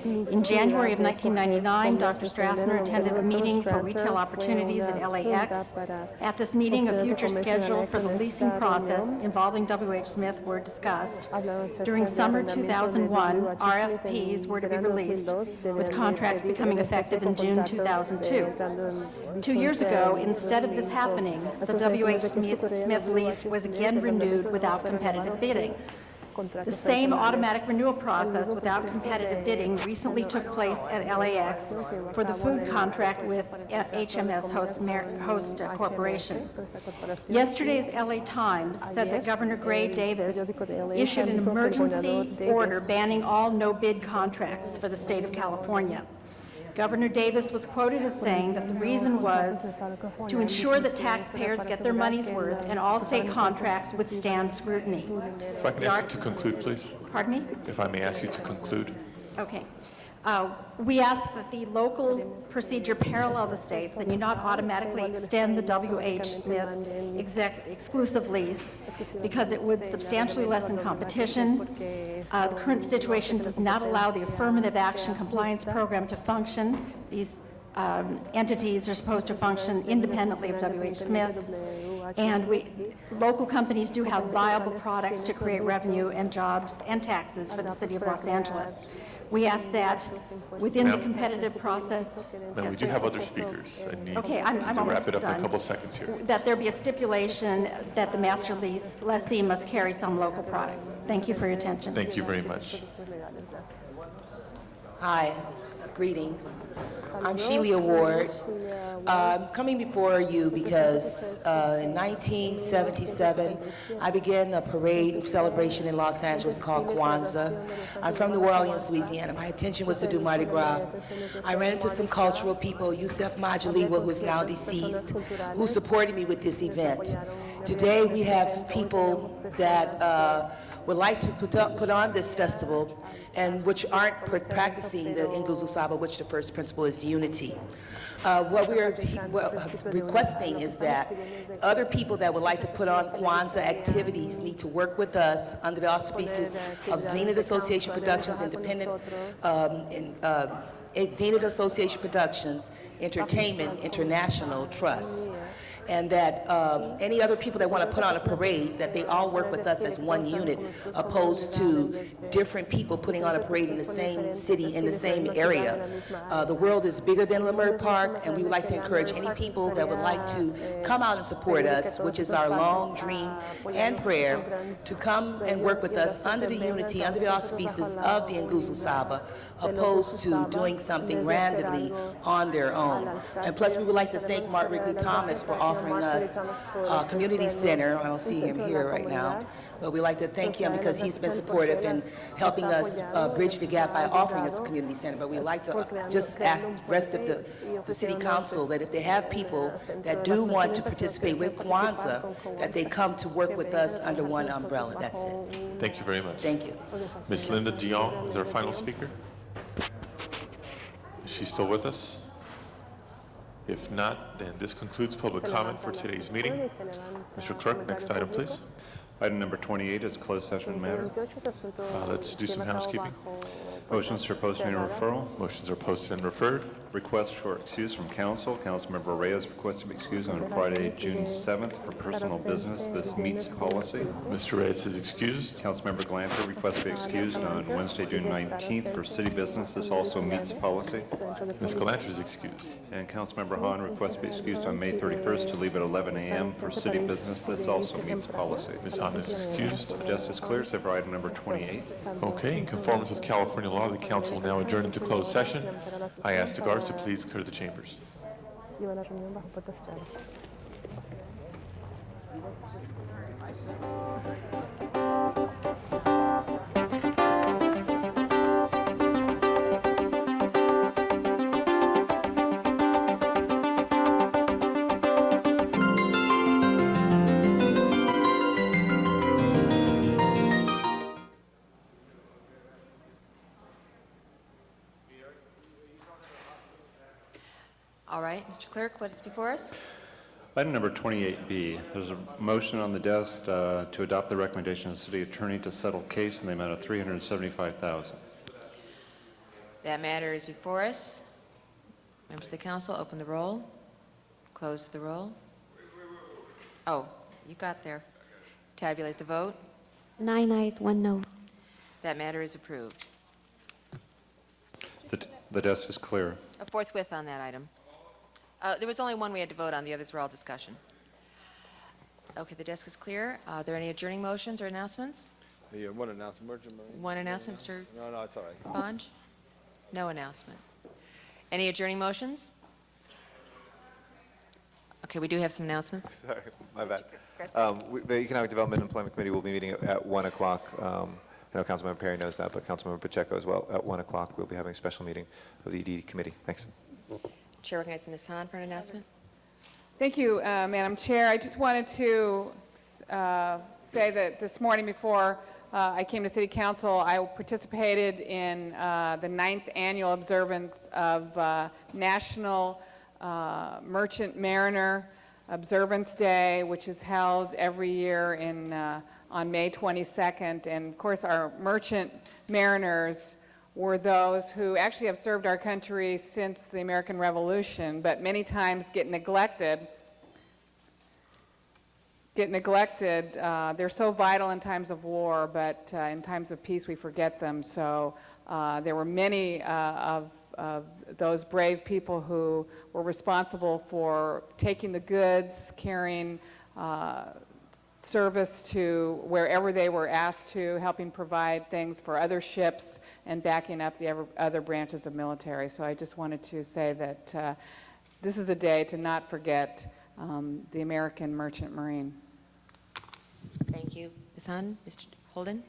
In January of 1999, Dr. Strassner attended a meeting for retail opportunities at LAX. At this meeting, a future schedule for the leasing process involving W.H. Smith were discussed. During summer 2001, RFP were to be released, with contracts becoming effective in June 2002. 2 years ago, instead of this happening, the W.H. Smith lease was again renewed without competitive bidding. The same automatic renewal process without competitive bidding recently took place at LAX for the food contract with HMS Host Corporation. Yesterday's LA Times said that Governor Gray Davis issued an emergency order banning all no-bid contracts for the state of California. Governor Davis was quoted as saying that the reason was to ensure that taxpayers get their money's worth and all state contracts withstand scrutiny. If I can ask you to conclude, please. Pardon me? If I may ask you to conclude. Okay. We ask that the local procedure parallel the states and you not automatically extend the W.H. Smith exclusive lease because it would substantially lessen competition. The current situation does not allow the affirmative action compliance program to function. These entities are supposed to function independently of W.H. Smith. And local companies do have viable products to create revenue and jobs and taxes for the city of Los Angeles. We ask that within the competitive process. Ma'am, we do have other speakers. I need Okay, I'm to almost wrap it up in a done. couple seconds here. That there be a stipulation that the master lease lessee must carry some local products. Thank you for your attention. Thank you very much. Hi, greetings. I'm Sheila Ward. I'm coming before you because in 1977, I began a parade celebration in Los Angeles called Kwanzaa. I'm from New Orleans, Louisiana. My intention was to do Mardi Gras. I ran into some cultural people, Yusef Majaliwa, who is now deceased, who supported me with this event. Today, we have people that would like to put on this festival, and which aren't practicing the Nguzo Saba, which the first principle is unity. What we are requesting is that other people that would like to put on Kwanzaa activities need to work with us under the auspices of Zenith Association Productions, Zenith Association Productions, Entertainment International Trust. And that any other people that want to put on a parade, that they all work with us as one unit, opposed to different people putting on a parade in the same city, in the same area. The world is bigger than Leimert Park, and we would like to encourage any people that would like to come out and support us, which is our long dream and prayer, to come and work with us under the unity, under the auspices of the Nguzo Saba, opposed to doing something randomly on their own. And plus, we would like to thank Mark Wrigley Thomas for offering us a community center. I don't see him here right now, but we'd like to thank him because he's been supportive in helping us bridge the gap by offering us a community center. But we'd like to just ask the rest of the city council that if they have people that do want to participate with Kwanzaa, that they come to work with us under one umbrella. That's it. Thank you very much. Thank you. Ms. Linda Dion is our final speaker. Is she still with us? If not, then this concludes public comment for today's meeting. Mr. Clerk, next item, please. Item number 28 is closed session matter. Let's do some housekeeping. Motions for posting and referral. Motions are posted and referred. Request for excuse from council. Councilmember Reyes requests to be excused on Friday, June 7th for personal business. This meets policy. Mr. Reyes is excused. Councilmember Glanter requests to be excused on Wednesday, June 19th for city business. This also meets policy. Ms. Galanter is excused. And Councilmember Hahn requests to be excused on May 31st to leave at 11 a.m. for city business. This also meets policy. Ms. Hahn is excused. Desk is clear, save for item number 28. Okay, in conformance with California law, the council will now adjourn into closed session. I ask the guards to please clear the chambers. All right, Mr. Clerk, what is before us? Item number 28B, there's a motion on the desk to adopt the recommendation of the city attorney to settle case in the amount of $375,000. That matter is before us. Members of the council, open the roll, close the roll. Oh, you got there. Tabulate the vote. 9 ayes, 1 no. That matter is approved. The desk is clear. Forthwith on that item. There was only one we had to vote on. The others were all discussion. Okay, the desk is clear. Are there any adjourning motions or announcements? Yeah, one announcement. One announcement, Mr. No, it's all right. Bonge? No announcement. Any adjourning motions? Okay, we do have some announcements. Sorry, my bad. Garcia. The Economic Development and Employment Committee will be meeting at 1 o'clock. I know Councilmember Perry knows that, but Councilmember Pacheco as well. At 1 o'clock, we'll be having a special meeting of the ED Committee. Thanks. Chair recognizes Ms. Hahn for an announcement. Thank you, Madam Chair. I just wanted to say that this morning before I came to City Council, I participated in the 9th annual observance of National Merchant Mariner Observance Day, which is held every year on May 22nd. And of course, our merchant mariners were those who actually have served our country since the American Revolution, but many times get neglected. They're so vital in times of war, but in times of peace we forget them. So there were many of those brave people who were responsible for taking the goods, carrying service to wherever they were asked to, helping provide things for other ships, and backing up the other branches of military. So I just wanted to say that this is a day to not forget the American Merchant Marine. Thank you. Ms. Hahn, Mr. Holden?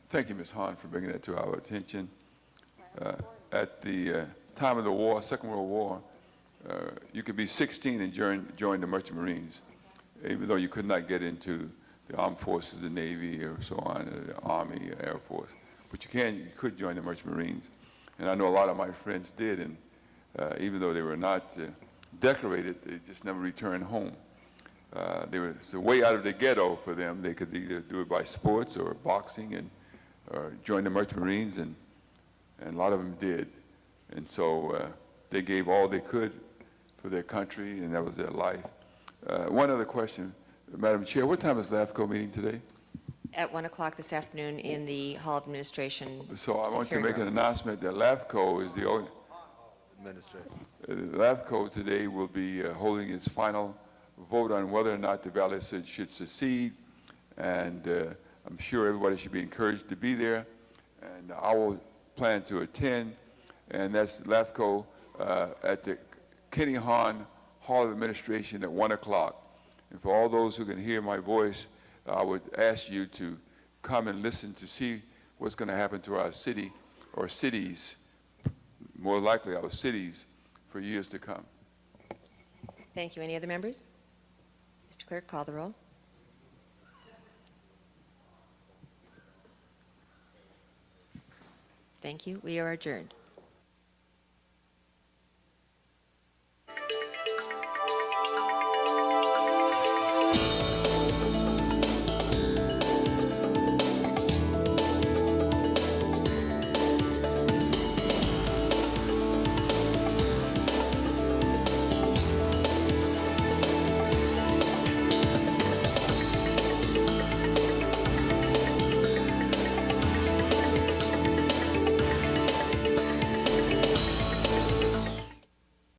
Thank you, Ms. Hahn, for bringing that to our attention. At the time of the war, Second World War, you could be 16 and join the Merchant Marines, even though you could not get into the armed forces, the Navy, or so on, the Army, Air Force. but you could join the Merchant Marines. And I know a lot of my friends did, and even though they were not decorated, they just never returned home. It's a way out of the ghetto for them. They could either do it by sports or boxing or join the Merchant Marines, and a lot of them did. And so they gave all they could for their country, and that was their life. One other question, Madam Chair, what time is LAFCO meeting today? At 1 o'clock this afternoon in the Hall of Administration. So I want to Superior make an Room. announcement that LAFCO is the only, LAFCO today will be holding its final vote on whether or not the ballot should secede, and I'm sure everybody should be encouraged to be there, and I will plan to attend, and that's LAFCO at the Kenny Hahn Hall of Administration at 1 o'clock. And for all those who can hear my voice, I would ask you to come and listen to see what's going to happen to our city or cities, more likely our cities, for years to come. Thank you. Any other members? Mr. Clerk, call the roll. Thank you. We are adjourned.